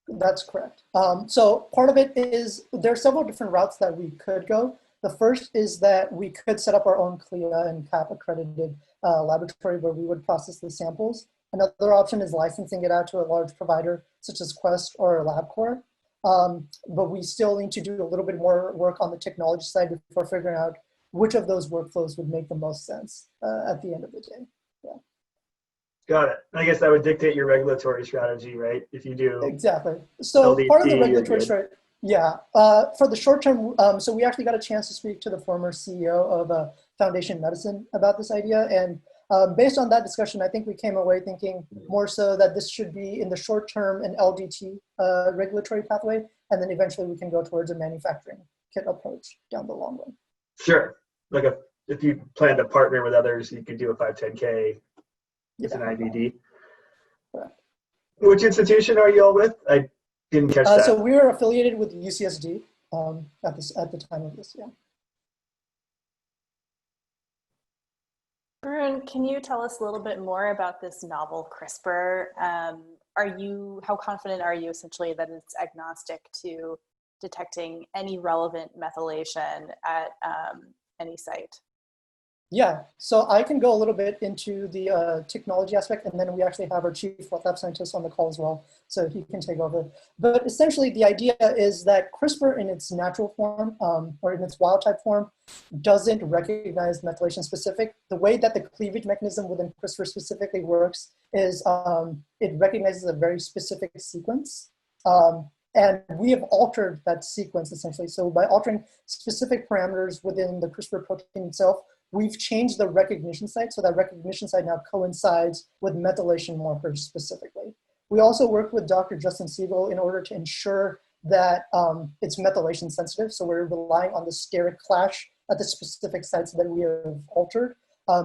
That's correct. So part of it is there are several different routes that we could go. The first is that we could set up our own CLIA and CAP accredited laboratory where we would process the samples. Another option is licensing it out to a large provider such as Quest or LabCorp. But we still need to do a little bit more work on the technology side before figuring out which of those workflows would make the most sense at the end of the day. Yeah. Got it. I guess that would dictate your regulatory strategy, right? If you do. Exactly. So LDT, part of the you're regulatory good. strategy, yeah. For the short term, so we actually got a chance to speak to the former CEO of Foundation Medicine about this idea. And based on that discussion, I think we came away thinking more so that this should be in the short term an LDT regulatory pathway, and then eventually we can go towards a manufacturing kit approach down the long run. Sure. Like if you plan to partner with others, you could do a 510K as an IVD. Correct. Which institution are you all with? I didn't catch that. So we are affiliated with UCSD at the time of this, yeah. Varun, can you tell us a little bit more about this novel CRISPR? How confident are you essentially that it's agnostic to detecting any relevant methylation at any site? Yeah, so I can go a little bit into the technology aspect, and then we actually have our chief wet lab scientist on the call as well, so he can take over. But essentially, the idea is that CRISPR in its natural form, or in its wild type form, doesn't recognize methylation specific. The way that the cleavage mechanism within CRISPR specifically works is it recognizes a very specific sequence. And we have altered that sequence essentially. So by altering specific parameters within the CRISPR protein itself, we've changed the recognition site, so that recognition site now coincides with methylation markers specifically. We also worked with Dr. Justin Siegel in order to ensure that it's methylation sensitive, so we're relying on the steric clash at the specific sites that we have altered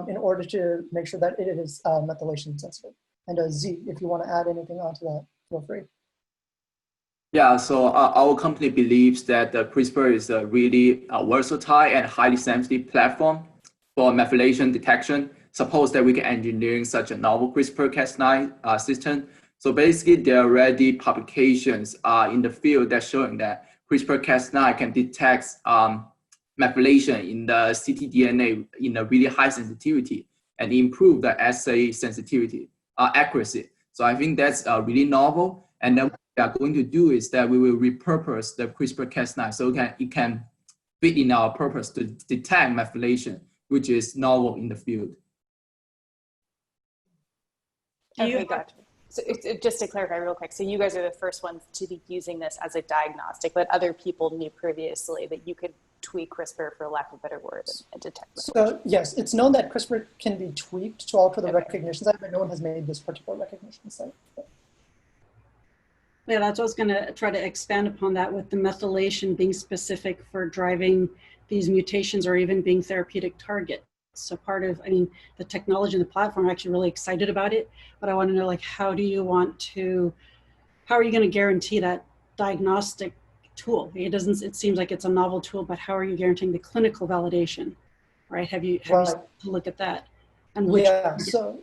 in order to make sure that it is methylation sensitive. And Z, if you want to add anything onto that, feel free. Yeah, so our company believes that the CRISPR is a really versatile and highly sensitive platform for methylation detection. Suppose that we can engineering such a novel CRISPR-Cas9 system. So basically, there are already publications in the field that showing that CRISPR-Cas9 can detect methylation in the ctDNA in a really high sensitivity and improve the assay sensitivity, accuracy. So I think that's really novel. And then what we are going to do is that we will repurpose the CRISPR-Cas9 so it can fit in our purpose to detect methylation, which is novel in the field. Okay, gotcha. So just to clarify real quick, so you guys are the first ones to be using this as a diagnostic, but other people knew previously that you could tweak CRISPR, for lack of a better word, and detect methylation. So yes, it's known that CRISPR can be tweaked to alter the recognition site, but no one has made this particular recognition site. Yeah, that's what I was going to try to expand upon that with the methylation being specific for driving these mutations or even being therapeutic target. So part of, the technology and the platform, I'm actually really excited about it, but I want to know, like, how are you going to guarantee that diagnostic tool? It seems like it's a novel tool, but how are you guaranteeing the clinical validation, right? Have you look at that? And so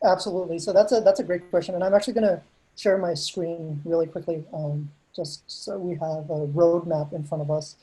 absolutely. So that's a great question. And I'm actually going to share my screen really quickly, just so we have a roadmap in front of us.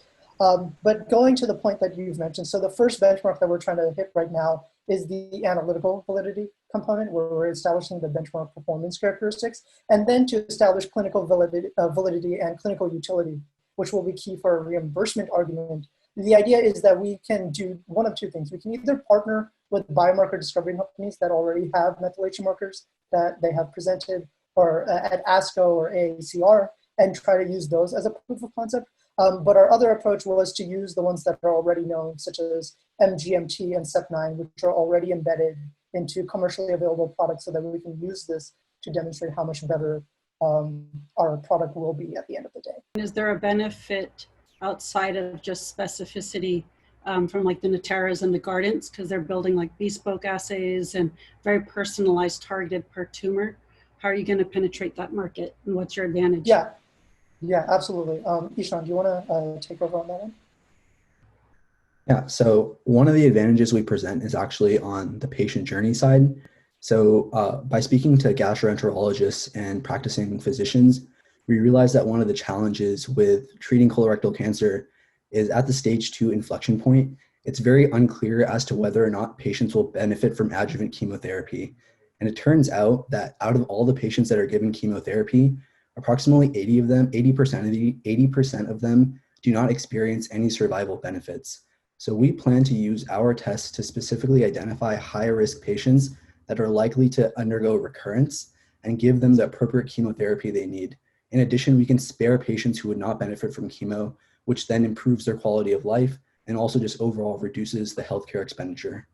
But going to the point that you've mentioned, so the first benchmark that we're trying to hit right now is the analytical validity component, where we're establishing the benchmark performance characteristics, and then to establish clinical validity and clinical utility, which will be key for a reimbursement argument. The idea is that we can do one of two things. We can either partner with biomarker discovery companies that already have methylation markers that they have presented or at ASCO or AACR and try to use those as a proof of concept. But our other approach was to use the ones that are already known, such as MGMT and CEP9, which are already embedded into commercially available products so that we can use this to demonstrate how much better our product will be at the end of the day. Is there a benefit outside of just specificity from like the Natera's and the Guardants, because they're building like bespoke assays and very personalized, targeted per tumor. How are you going to penetrate that market, and what's your advantage? Yeah, absolutely. Ishan, do you want to take over on that one? Yeah, so one of the advantages we present is actually on the patient journey side. So by speaking to gastroenterologists and practicing physicians, we realized that one of the challenges with treating colorectal cancer is at the stage 2 inflection point. It's very unclear as to whether or not patients will benefit from adjuvant chemotherapy. And it turns out that out of all the patients that are given chemotherapy, approximately 80% of them do not experience any survival benefits. So we plan to use our tests to specifically identify high-risk patients that are likely to undergo recurrence and give them the appropriate chemotherapy they need. In addition, we can spare patients who would not benefit from chemo, which then improves their quality of life and also just overall reduces the healthcare expenditure.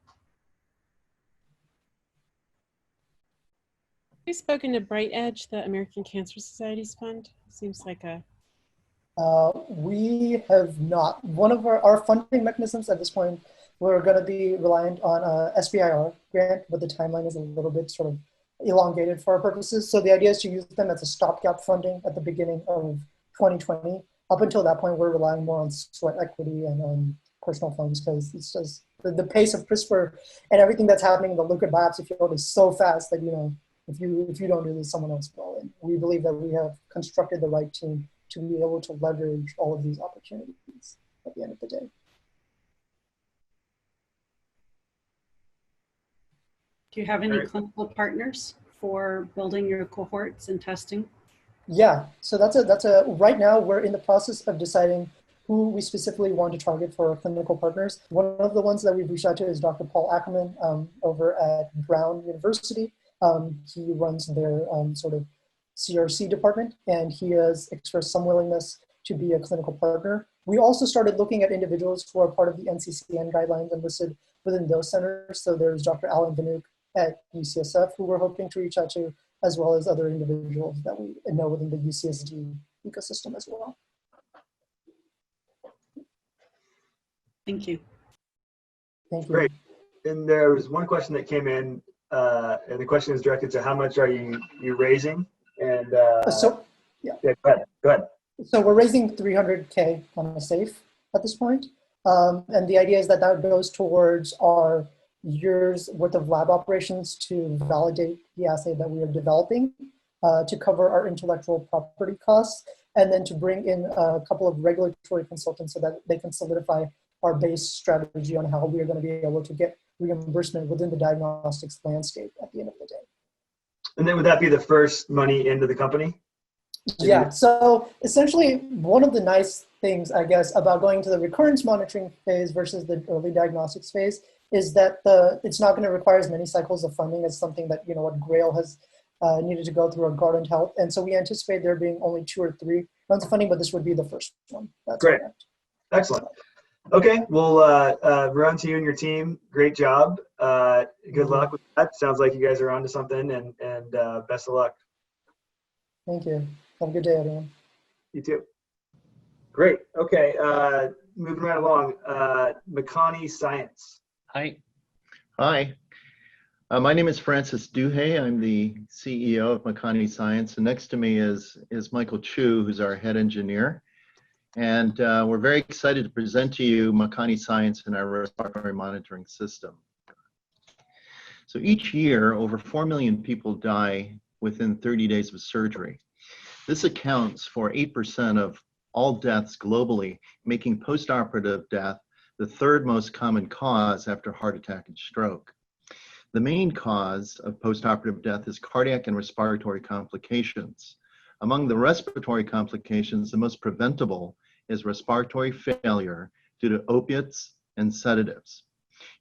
Have you spoken to Bright Edge, the American Cancer Society's fund? Seems like a... We have not. One of our funding mechanisms at this point, we're going to be reliant on a SBIR grant, but the timeline is a little bit sort of elongated for our purposes. So the idea is to use them as a stopgap funding at the beginning of 2020. Up until that point, we're relying more on sweat equity and on personal funds, because it's just the pace of CRISPR and everything that's happening in the liquid biopsy field is so fast that, you know, if you don't do this, someone else will. And we believe that we have constructed the right team to be able to leverage all of these opportunities at the end of the day. Do you have any clinical partners for building your cohorts and testing? Yeah, so that's right now we're in the process of deciding who we specifically want to target for our clinical partners. One of the ones that we've reached out to is Dr. Paul Ackerman over at Brown University. He runs their sort of CRC department, and he has expressed some willingness to be a clinical partner. We also started looking at individuals who are part of the NCCN guidelines and listed within those centers. So there's Dr. Alan Vanook at UCSF, who we're hoping to reach out to, as well as other individuals that we know within the UCSD ecosystem as well. Thank you. Thank you. Great. And there was one question that came in, and the question is directed to how much are you raising? And yeah, go ahead. So we're raising 300K on a safe at this point. And the idea is that that goes towards our year's worth of lab operations to validate the assay that we are developing, to cover our intellectual property costs, and then to bring in a couple of regulatory consultants so that they can solidify our base strategy on how we are going to be able to get reimbursement within the diagnostics landscape at the end of the day. And then would that be the first money into the company? Yeah, so essentially one of the nice things, I guess, about going to the recurrence monitoring phase versus the early diagnostics phase is that it's not going to require as many cycles of funding as something that, you know, what Grail has needed to go through or Guardant Health. And so we anticipate there being only 2 or 3 rounds of funding, but this would be the first one. That's great. Correct. Excellent. Okay, well, Varun, to you and your team, great job. Good luck with that. Sounds like you guys are onto something, and best of luck. Thank you. Have a good day, everyone. You too. Great. Okay, moving right along. Makani Science. Hi. My name is Francis Duhay. I'm the CEO of Makani Science, and next to me is Michael Chu, who's our head engineer. And we're very excited to present to you Makani Science and our respiratory monitoring system. So each year, over 4 million people die within 30 days of surgery. This accounts for 8% of all deaths globally, making postoperative death the 3rd most common cause after heart attack and stroke. The main cause of postoperative death is cardiac and respiratory complications. Among the respiratory complications, the most preventable is respiratory failure due to opiates and sedatives.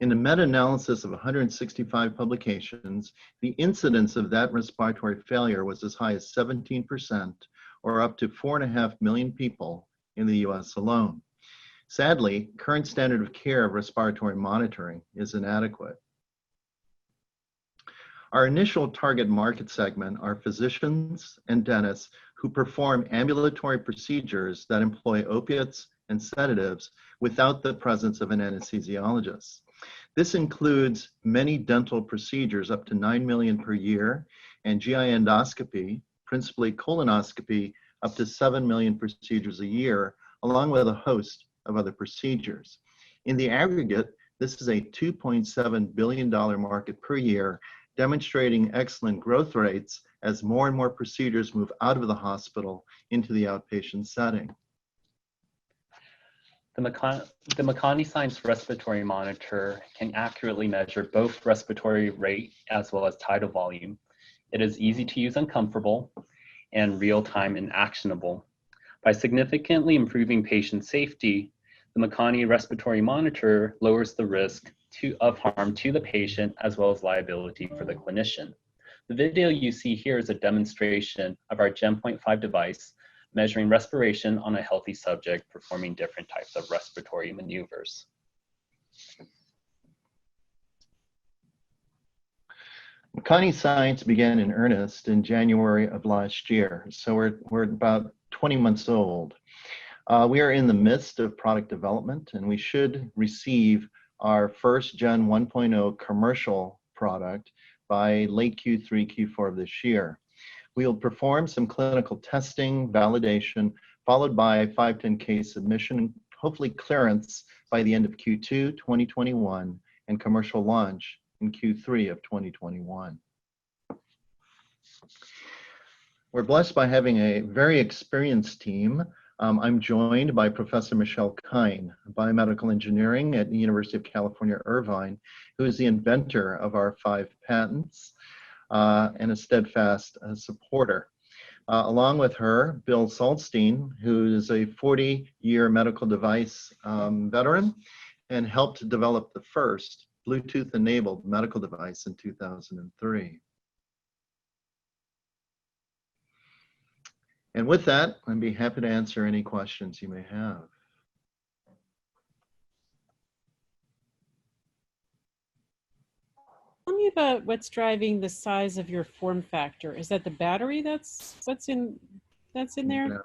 In a meta-analysis of 165 publications, the incidence of that respiratory failure was as high as 17%, or up to 4.5 million people in the US alone. Sadly, current standard of care of respiratory monitoring is inadequate. Our initial target market segment are physicians and dentists who perform ambulatory procedures that employ opiates and sedatives without the presence of an anesthesiologist. This includes many dental procedures, up to 9 million per year, and GI endoscopy, principally colonoscopy, up to 7 million procedures a year, along with a host of other procedures. In the aggregate, this is a $2.7 billion market per year, demonstrating excellent growth rates as more and more procedures move out of the hospital into the outpatient setting. The Makani Science Respiratory Monitor can accurately measure both respiratory rate as well as tidal volume. It is easy to use and comfortable, and real-time and actionable. By significantly improving patient safety, the Makani Respiratory Monitor lowers the risk of harm to the patient as well as liability for the clinician. The video you see here is a demonstration of our Gen 0.5 device measuring respiration on a healthy subject performing different types of respiratory maneuvers. Makani Science began in earnest in January of last year, so we're about 20 months old. We are in the midst of product development, and we should receive our first Gen 1.0 commercial product by late Q3, Q4 of this year. We'll perform some clinical testing, validation, followed by a 510(k) submission, hopefully clearance by the end of Q2 2021, and commercial launch in Q3 of 2021. We're blessed by having a very experienced team. I'm joined by Professor Michelle Kine, biomedical engineering at the University of California, Irvine, who is the inventor of our 5 patents and a steadfast supporter. Along with her, Bill Saltstein, who is a 40-year medical device veteran and helped develop the first Bluetooth-enabled medical device in 2003. And with that, I'd be happy to answer any questions you may have. Tell me about what's driving the size of your form factor. Is that the battery that's in there?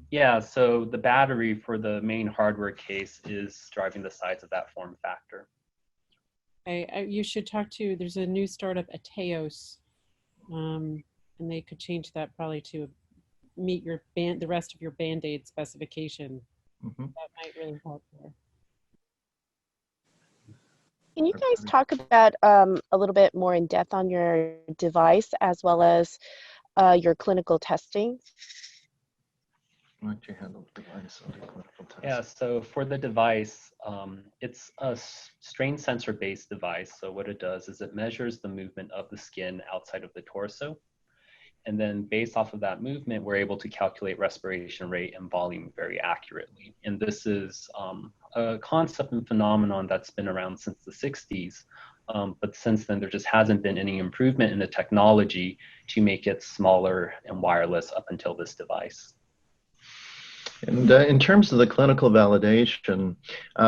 Yeah, so the battery for the main hardware case is driving the size of that form factor. You should talk to, there's a new startup, Ateos, and they could change that probably to meet your the rest of your Band-Aid specification. Mm-hmm. That might really help there. Can you guys talk about a little bit more in depth on your device as well as your clinical testing? Why don't you handle the device on the clinical test? Yeah, so for the device, it's a strain sensor-based device. So what it does is it measures the movement of the skin outside of the torso. And then based off of that movement, we're able to calculate respiration rate and volume very accurately. And this is a concept and phenomenon that's been around since the 60s. But since then, there just hasn't been any improvement in the technology to make it smaller and wireless up until this device. And in terms of the clinical validation,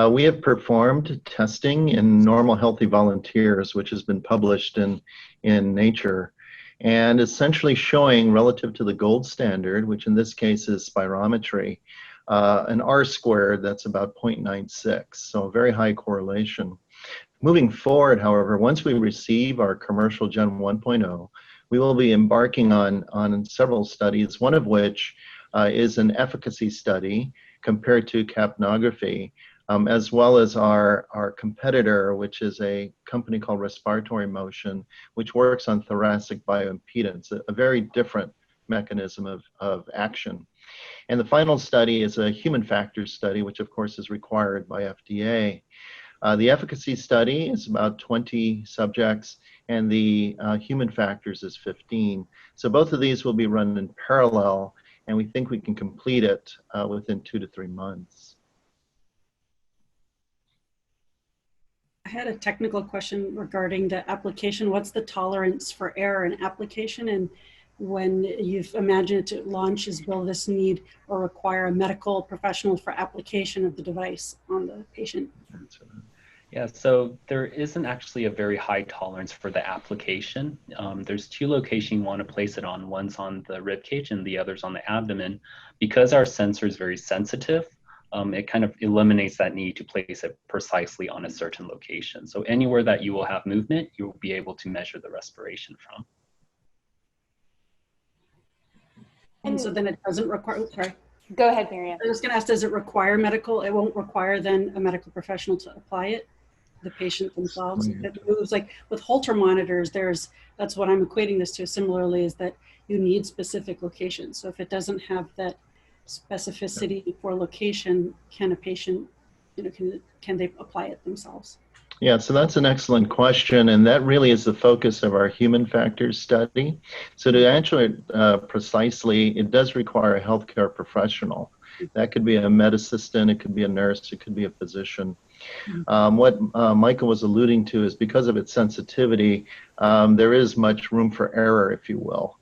we have performed testing in normal healthy volunteers, which has been published in Nature, and essentially showing relative to the gold standard, which in this case is spirometry, an R-squared that's about 0.96, so a very high correlation. Moving forward, however, once we receive our commercial Gen 1.0, we will be embarking on several studies, one of which is an efficacy study compared to capnography, as well as our competitor, which is a company called Respiratory Motion, which works on thoracic bioimpedance, a very different mechanism of action. And the final study is a human factors study, which of course is required by FDA. The efficacy study is about 20 subjects, and the human factors is 15. So both of these will be run in parallel, and we think we can complete it within 2 to 3 months. I had a technical question regarding the application. What's the tolerance for error in application? And when you've imagined it launches, will this need or require a medical professional for application of the device on the patient? Yeah, so there isn't actually a very high tolerance for the application. There's two locations you want to place it on. One's on the rib cage and the other's on the abdomen. Because our sensor is very sensitive, it kind of eliminates that need to place it precisely on a certain location. So anywhere that you will have movement, you will be able to measure the respiration from. And so then it doesn't require, sorry. Go ahead, Marianne. I was going to ask, does it require medical? It won't require then a medical professional to apply it? The patient themselves? If it moves, like with Holter monitors, that's what I'm equating this to similarly, is that you need specific locations. So if it doesn't have that specificity for location, can a patient, can they apply it themselves? Yeah, so that's an excellent question, and that really is the focus of our human factors study. So to answer it precisely, it does require a healthcare professional. That could be a med assistant, it could be a nurse, it could be a physician. What Michael was alluding to is because of its sensitivity, there is much room for error, if you will,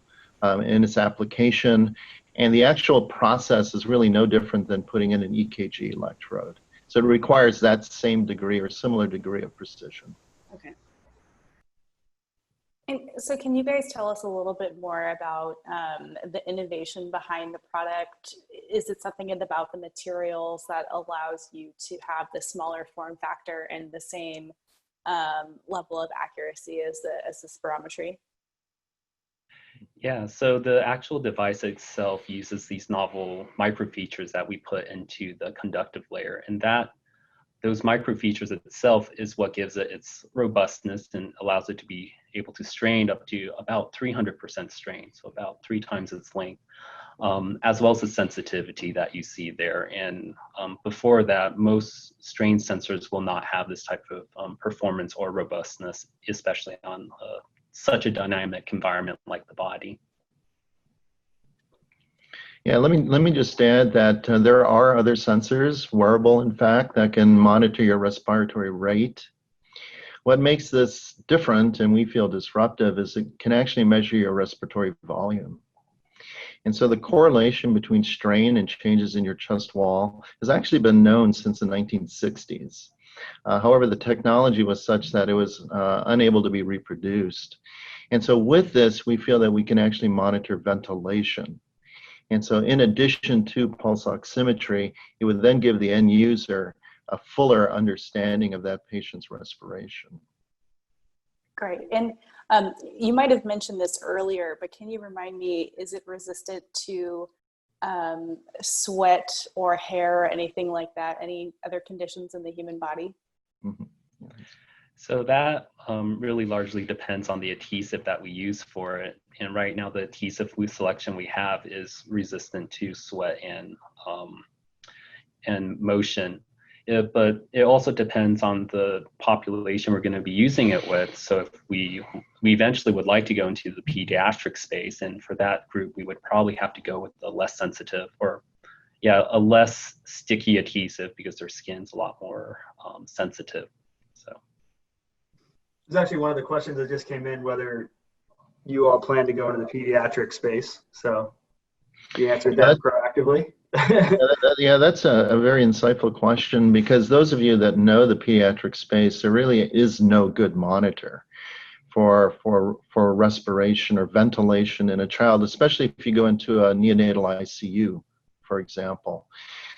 in its application. And the actual process is really no different than putting in an EKG electrode. So it requires that same degree or similar degree of precision. Okay. And so can you guys tell us a little bit more about the innovation behind the product? Is it something about the materials that allows you to have the smaller form factor and the same level of accuracy as the spirometry? Yeah, so the actual device itself uses these novel microfeatures that we put into the conductive layer, and those microfeatures itself is what gives it its robustness and allows it to be able to strain up to about 300% strain, so about 3 times its length, as well as the sensitivity that you see there. And before that, most strain sensors will not have this type of performance or robustness, especially on such a dynamic environment like the body. Yeah, let me just add that there are other sensors, wearable in fact, that can monitor your respiratory rate. What makes this different and we feel disruptive is it can actually measure your respiratory volume. And so the correlation between strain and changes in your chest wall has actually been known since the 1960s. However, the technology was such that it was unable to be reproduced. And so with this, we feel that we can actually monitor ventilation. And so in addition to pulse oximetry, it would then give the end user a fuller understanding of that patient's respiration. Great. And you might have mentioned this earlier, but can you remind me, is it resistant to sweat or hair or anything like that? Any other conditions in the human body? Mm-hmm. So that really largely depends on the adhesive that we use for it. And right now, the adhesive selection we have is resistant to sweat and motion. But it also depends on the population we're going to be using it with. So if we eventually would like to go into the pediatric space, and for that group, we would probably have to go with a less sensitive or a less sticky adhesive because their skin's a lot more sensitive. So it's actually one of the questions that just came in, whether you all plan to go into the pediatric space. So you answered that proactively. Yeah, that's a very insightful question, because those of you that know the pediatric space, there really is no good monitor for respiration or ventilation in a child, especially if you go into a neonatal ICU, for example.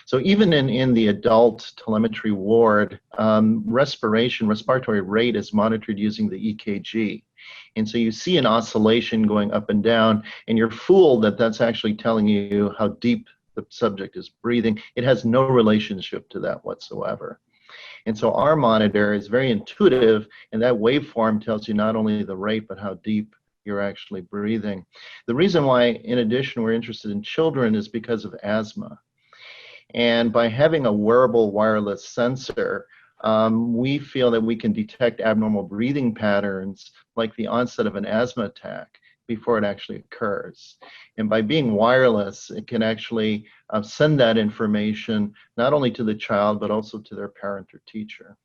So even in the adult telemetry ward, respiratory rate is monitored using the EKG. And so you see an oscillation going up and down, and you're fooled that that's actually telling you how deep the subject is breathing. It has no relationship to that whatsoever. And so our monitor is very intuitive, and that waveform tells you not only the rate, but how deep you're actually breathing. The reason why, in addition, we're interested in children is because of asthma. And by having a wearable wireless sensor, we feel that we can detect abnormal breathing patterns like the onset of an asthma attack before it actually occurs. And by being wireless, it can actually send that information not only to the child, but also to their parent or teacher.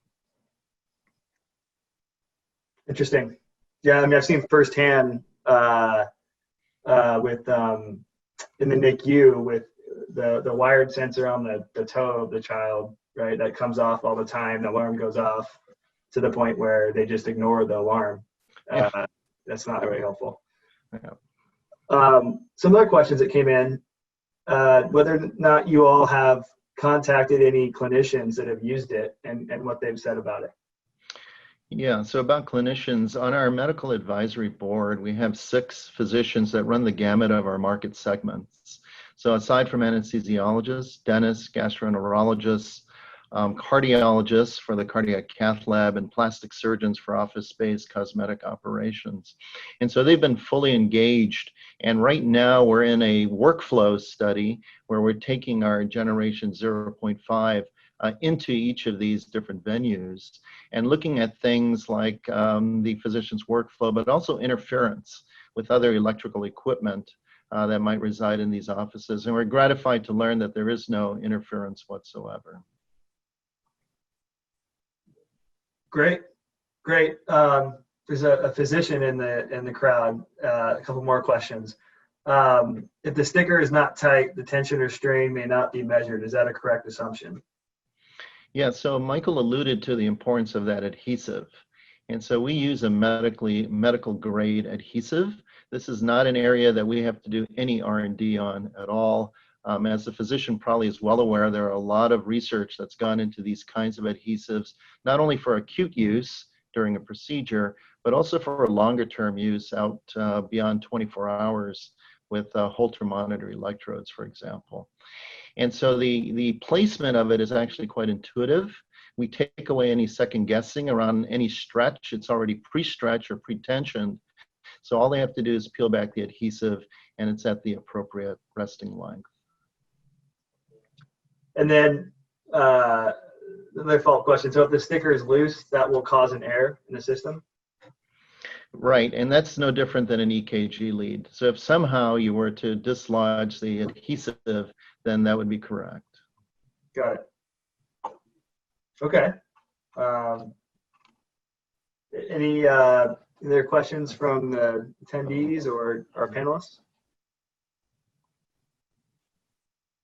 Interesting. Yeah, I mean, I've seen firsthand with in the NICU with the wired sensor on the toe of the child, right? That comes off all the time. The alarm goes off. to the point where they just ignore the alarm. Yeah. That's not very helpful. Yeah. Some other questions that came in, whether or not you all have contacted any clinicians that have used it and what they've said about it. Yeah, so about clinicians, on our medical advisory board, we have 6 physicians that run the gamut of our market segments. So aside from anesthesiologists, dentists, gastroenterologists, cardiologists for the cardiac cath lab, and plastic surgeons for office-based cosmetic operations. And so they've been fully engaged. And right now we're in a workflow study where we're taking our generation 0.5 into each of these different venues and looking at things like the physician's workflow, but also interference with other electrical equipment that might reside in these offices. And we're gratified to learn that there is no interference whatsoever. Great. There's a physician in the crowd. A couple more questions. If the sticker is not tight, the tension or strain may not be measured. Is that a correct assumption? Yeah, so Michael alluded to the importance of that adhesive. And so we use a medical grade adhesive. This is not an area that we have to do any R&D on at all. As the physician probably is well aware, there are a lot of research that's gone into these kinds of adhesives, not only for acute use during a procedure, but also for longer term use out beyond 24 hours with Holter monitor electrodes, for example. And so the placement of it is actually quite intuitive. We take away any second guessing around any stretch. It's already pre-stretched or pre-tensioned. So all they have to do is peel back the adhesive and it's at the appropriate resting length. And then another follow-up question. So if the sticker is loose, that will cause an error in the system? Right, and that's no different than an EKG lead. So if somehow you were to dislodge the adhesive, then that would be correct. Got it. Okay. Any other questions from the attendees or our panelists?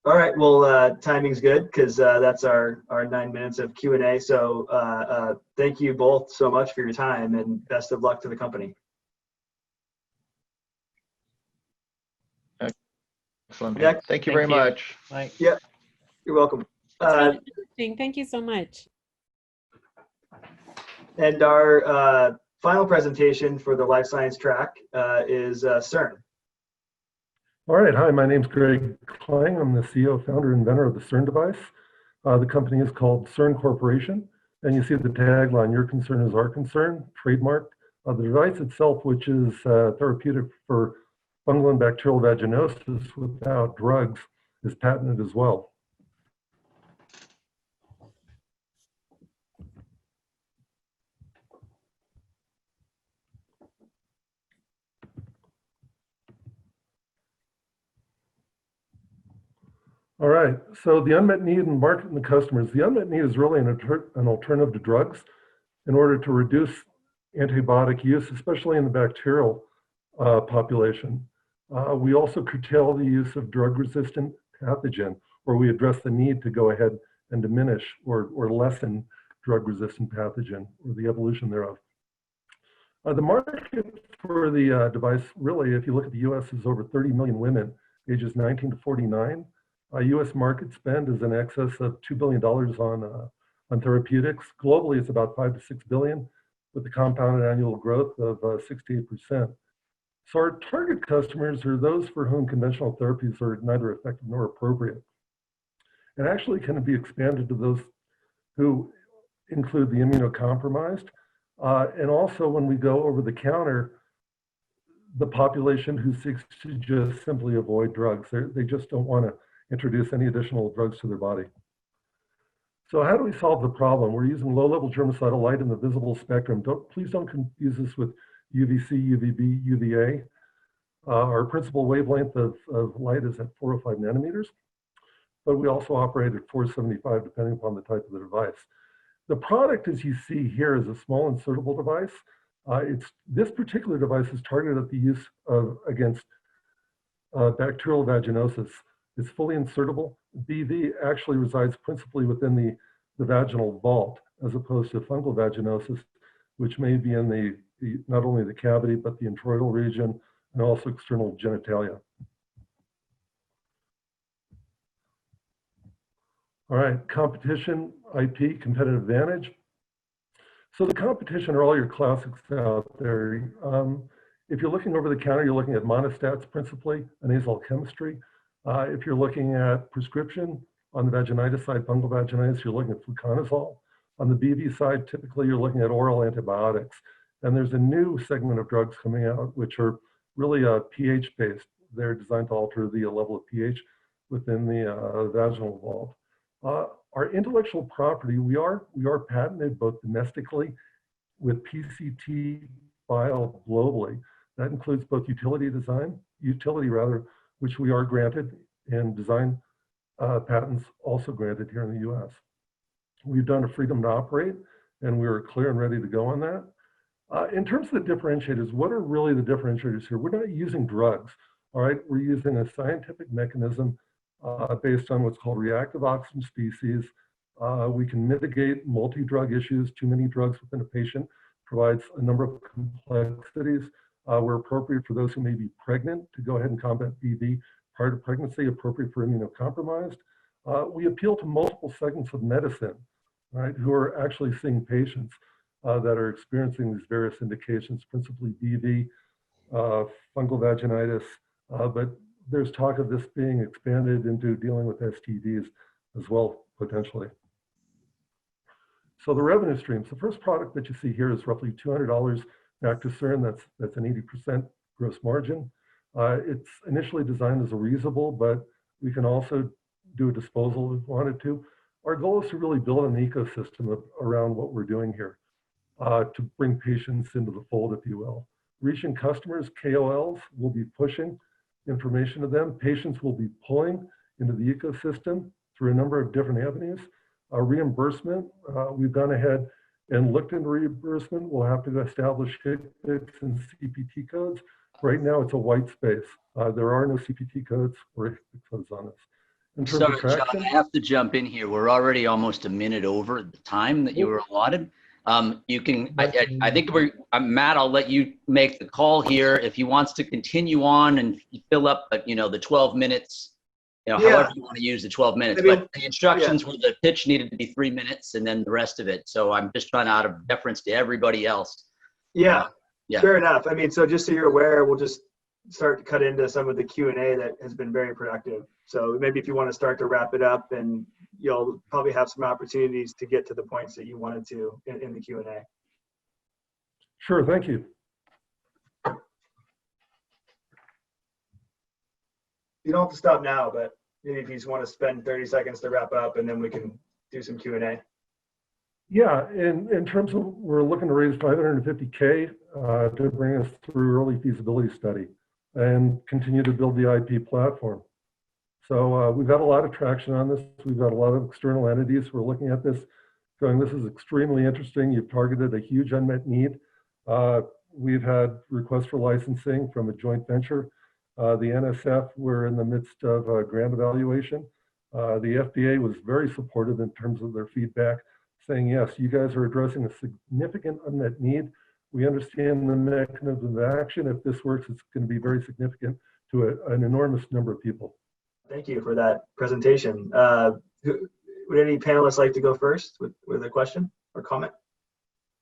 All right, well, timing's good because that's our 9 minutes of Q&A. So thank you both so much for your time and best of luck to the company. Excellent. Yeah. Thank you very much. Bye. Yeah, you're welcome. It's really interesting. Thank you so much. And our final presentation for the life science track is Cern. All right, hi, my name's Greg Klang. I'm the CEO, founder, inventor of the Cern Device. The company is called Cern Corporation, and you see the tagline, "Your concern is our concern," trademark. The device itself, which is therapeutic for fungal and bacterial vaginosis without drugs, is patented as well. All right, so the unmet need in the market and the customers. The unmet need is really an alternative to drugs in order to reduce antibiotic use, especially in the bacterial population. We also curtail the use of drug-resistant pathogen, or we address the need to go ahead and diminish or lessen drug-resistant pathogen, or the evolution thereof. The market for the device, really, if you look at the US, is over 30 million women ages 19 to 49. US market spend is in excess of $2 billion on therapeutics. Globally, it's about 5 to 6 billion, with a compounded annual growth of 68%. So our target customers are those for whom conventional therapies are neither effective nor appropriate. It actually can be expanded to those who include the immunocompromised. And also when we go over the counter, the population who seeks to just simply avoid drugs. They just don't want to introduce any additional drugs to their body. So how do we solve the problem? We're using low-level germicidal light in the visible spectrum. Please don't confuse this with UVC, UVB, UVA. Our principal wavelength of light is at 405 nanometers, but we also operate at 475 depending upon the type of the device. The product, as you see here, is a small insertable device. This particular device is targeted at the use of against bacterial vaginosis. It's fully insertable. BV actually resides principally within the vaginal vault, as opposed to fungal vaginosis, which may be in not only the cavity, but the introital region and also external genitalia. All right, competition, IP, competitive advantage. So the competition are all your classics out there. If you're looking over the counter, you're looking at monostats principally, nasal chemistry. If you're looking at prescription, on the vaginitis side, fungal vaginitis, you're looking at fluconazole. On the BV side, typically you're looking at oral antibiotics. And there's a new segment of drugs coming out, which are really pH-based. They're designed to alter the level of pH within the vaginal vault. Our intellectual property, we are patented both domestically with PCT filed globally. That includes both utility, which we are granted, and design patents also granted here in the US. We've done a freedom to operate, and we were clear and ready to go on that. In terms of the differentiators, what are really the differentiators here? We're not using drugs, all right? We're using a scientific mechanism based on what's called reactive oxygen species. We can mitigate multi-drug issues. Too many drugs within a patient provides a number of complexities. We're appropriate for those who may be pregnant to go ahead and combat BV prior to pregnancy, appropriate for immunocompromised. We appeal to multiple segments of medicine, right, who are actually seeing patients that are experiencing these various indications, principally BV, fungal vaginitis, but there's talk of this being expanded into dealing with STDs as well, potentially. So the revenue streams, the first product that you see here is roughly $200 back to Cern. That's an 80% gross margin. It's initially designed as a reusable, but we can also do a disposal if we wanted to. Our goal is to really build an ecosystem around what we're doing here to bring patients into the fold, if you will. Reaching customers, KOLs will be pushing information to them. Patients will be pulling into the ecosystem through a number of different avenues. Reimbursement, we've gone ahead and looked into reimbursement. We'll have to establish HCPCS and CPT codes. Right now, it's a white space. There are no CPT codes or HCPCS codes on this. In terms of traction, John, I have to jump in here. We're already almost a minute over the time that you were allotted. You can, I think Matt, I'll let you make the call here. If he wants to continue on and fill up, the 12 minutes, however you want to use the 12 minutes, but the instructions were the pitch needed to be 3 minutes and then the rest of it. So I'm just trying out of deference to everybody else. Yeah, fair enough. I mean, so just so you're aware, we'll just start to cut into some of the Q&A that has been very productive. So maybe if you want to start to wrap it up, and you'll probably have some opportunities to get to the points that you wanted to in the Q&A. Sure, thank you. You don't have to stop now, but maybe if you just want to spend 30 seconds to wrap up, and then we can do some Q&A. Yeah, in terms of, we're looking to raise $550K to bring us through early feasibility study and continue to build the IP platform. So we've got a lot of traction on this. We've got a lot of external entities who are looking at this, going, this is extremely interesting. You've targeted a huge unmet need. We've had requests for licensing from a joint venture. The NSF, we're in the midst of a grant evaluation. The FDA was very supportive in terms of their feedback, saying, yes, you guys are addressing a significant unmet need. We understand the mechanism of action. If this works, it's going to be very significant to an enormous number of people. Thank you for that presentation. Would any panelists like to go first with a question or comment?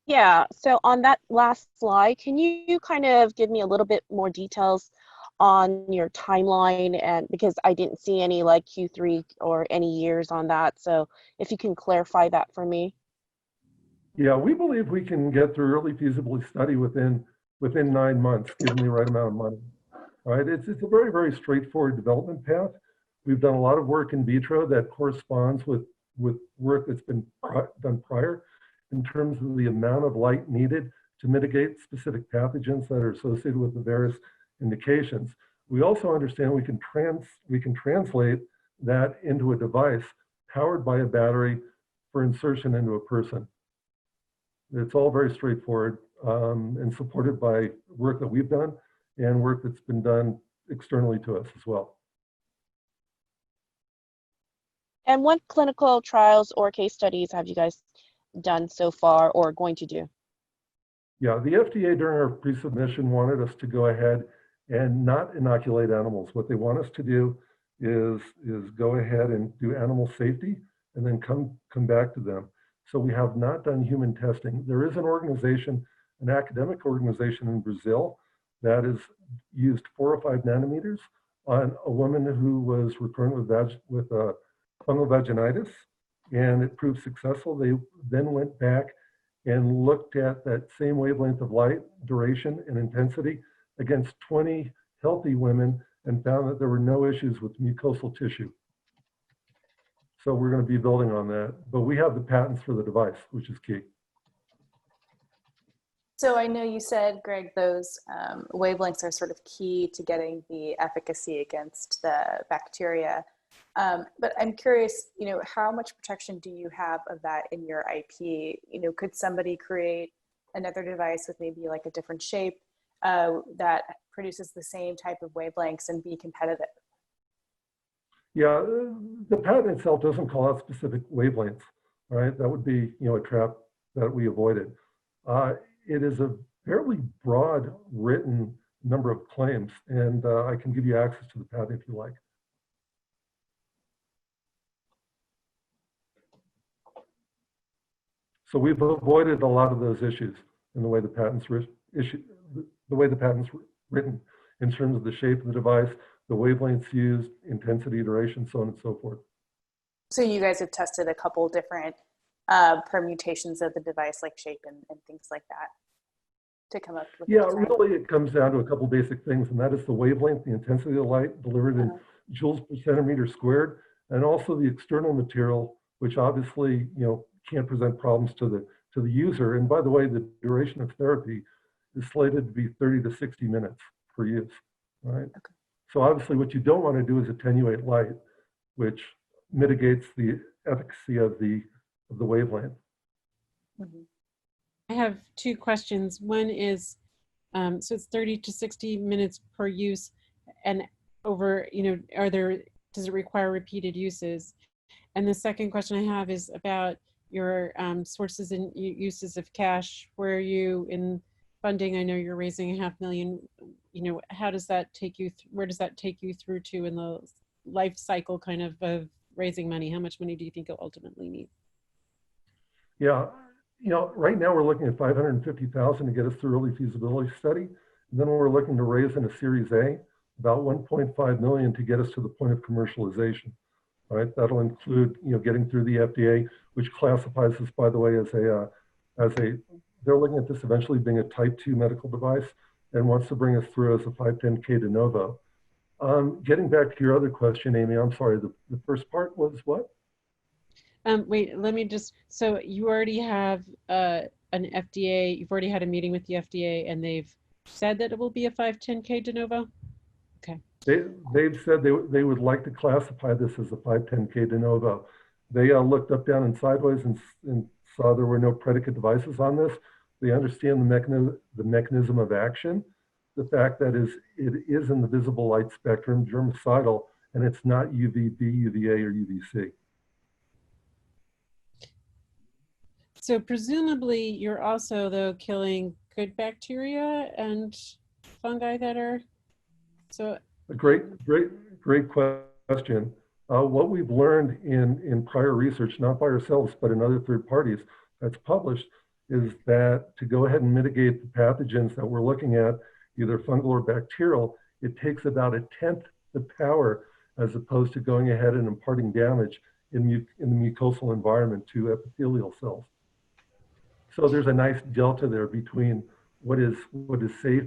Yeah, so on that last slide, can you kind of give me a little bit more details on your timeline? And because I didn't see any like Q3 or any years on that, so if you can clarify that for me. Yeah, we believe we can get through early feasibility study within 9 months, given the right amount of money. All right, it's a very, very straightforward development path. We've done a lot of work in vitro that corresponds with work that's been done prior in terms of the amount of light needed to mitigate specific pathogens that are associated with the various indications. We also understand we can translate that into a device powered by a battery for insertion into a person. It's all very straightforward and supported by work that we've done and work that's been done externally to us as well. And what clinical trials or case studies have you guys done so far or going to do? Yeah, the FDA during our pre-submission wanted us to go ahead and not inoculate animals. What they want us to do is go ahead and do animal safety and then come back to them. So we have not done human testing. There is an organization, an academic organization in Brazil that has used 4 or 5 nanometers on a woman who was recurrent with fungal vaginitis, and it proved successful. They then went back and looked at that same wavelength of light, duration, and intensity against 20 healthy women and found that there were no issues with mucosal tissue. So we're going to be building on that, but we have the patents for the device, which is key. So I know you said, Greg, those wavelengths are sort of key to getting the efficacy against the bacteria. But I'm curious, how much protection do you have of that in your IP? Could somebody create another device with maybe like a different shape that produces the same type of wavelengths and be competitive? Yeah, the patent itself doesn't call out specific wavelengths, right? That would be, a trap that we avoided. It is a fairly broad written number of claims, and I can give you access to the patent if you like. So we've avoided a lot of those issues in the way the patent's written in terms of the shape of the device, the wavelengths used, intensity, duration, so on and so forth. So you guys have tested a couple different permutations of the device, like shape and things like that, to come up with. Yeah, really it comes down to a couple basic things, and that is the wavelength, the intensity of the light delivered in joules per centimeter squared, and also the external material, which obviously, can't present problems to the user. And by the way, the duration of therapy is slated to be 30 to 60 minutes for use, right? Okay. So obviously what you don't want to do is attenuate light, which mitigates the efficacy of the wavelength. Mm-hmm. I have 2 questions. One is, so it's 30 to 60 minutes per use, and over, does it require repeated uses? And the second question I have is about your sources and uses of cash. Where are you in funding? I know you're raising $500,000. How does that take you? Where does that take you through to in the life cycle kind of raising money? How much money do you think you'll ultimately need? Yeah, right now we're looking at $550,000 to get us through early feasibility study. And then we're looking to raise in a Series A about $1.5 million to get us to the point of commercialization. Right, that'll include getting through the FDA, which classifies this, by the way, as a they're looking at this eventually being a type 2 medical device and wants to bring us through as a 510K de novo. Getting back to your other question, Amy, I'm sorry, the first part was what? Wait, let me just, so you already have an FDA, you've already had a meeting with the FDA and they've said that it will be a 510K de novo? Okay. They've said they would like to classify this as a 510K de novo. They looked up, down, and sideways and saw there were no predicate devices on this. They understand the mechanism of action, the fact that it is in the visible light spectrum, germicidal, and it's not UVB, UVA, or UVC. So presumably you're also, though, killing good bacteria and fungi that are, so. A great question. What we've learned in prior research, not by ourselves, but in other third parties that's published, is that to go ahead and mitigate the pathogens that we're looking at, either fungal or bacterial, it takes about 1/10 the power as opposed to going ahead and imparting damage in the mucosal environment to epithelial cells. So there's a nice delta there between what is safe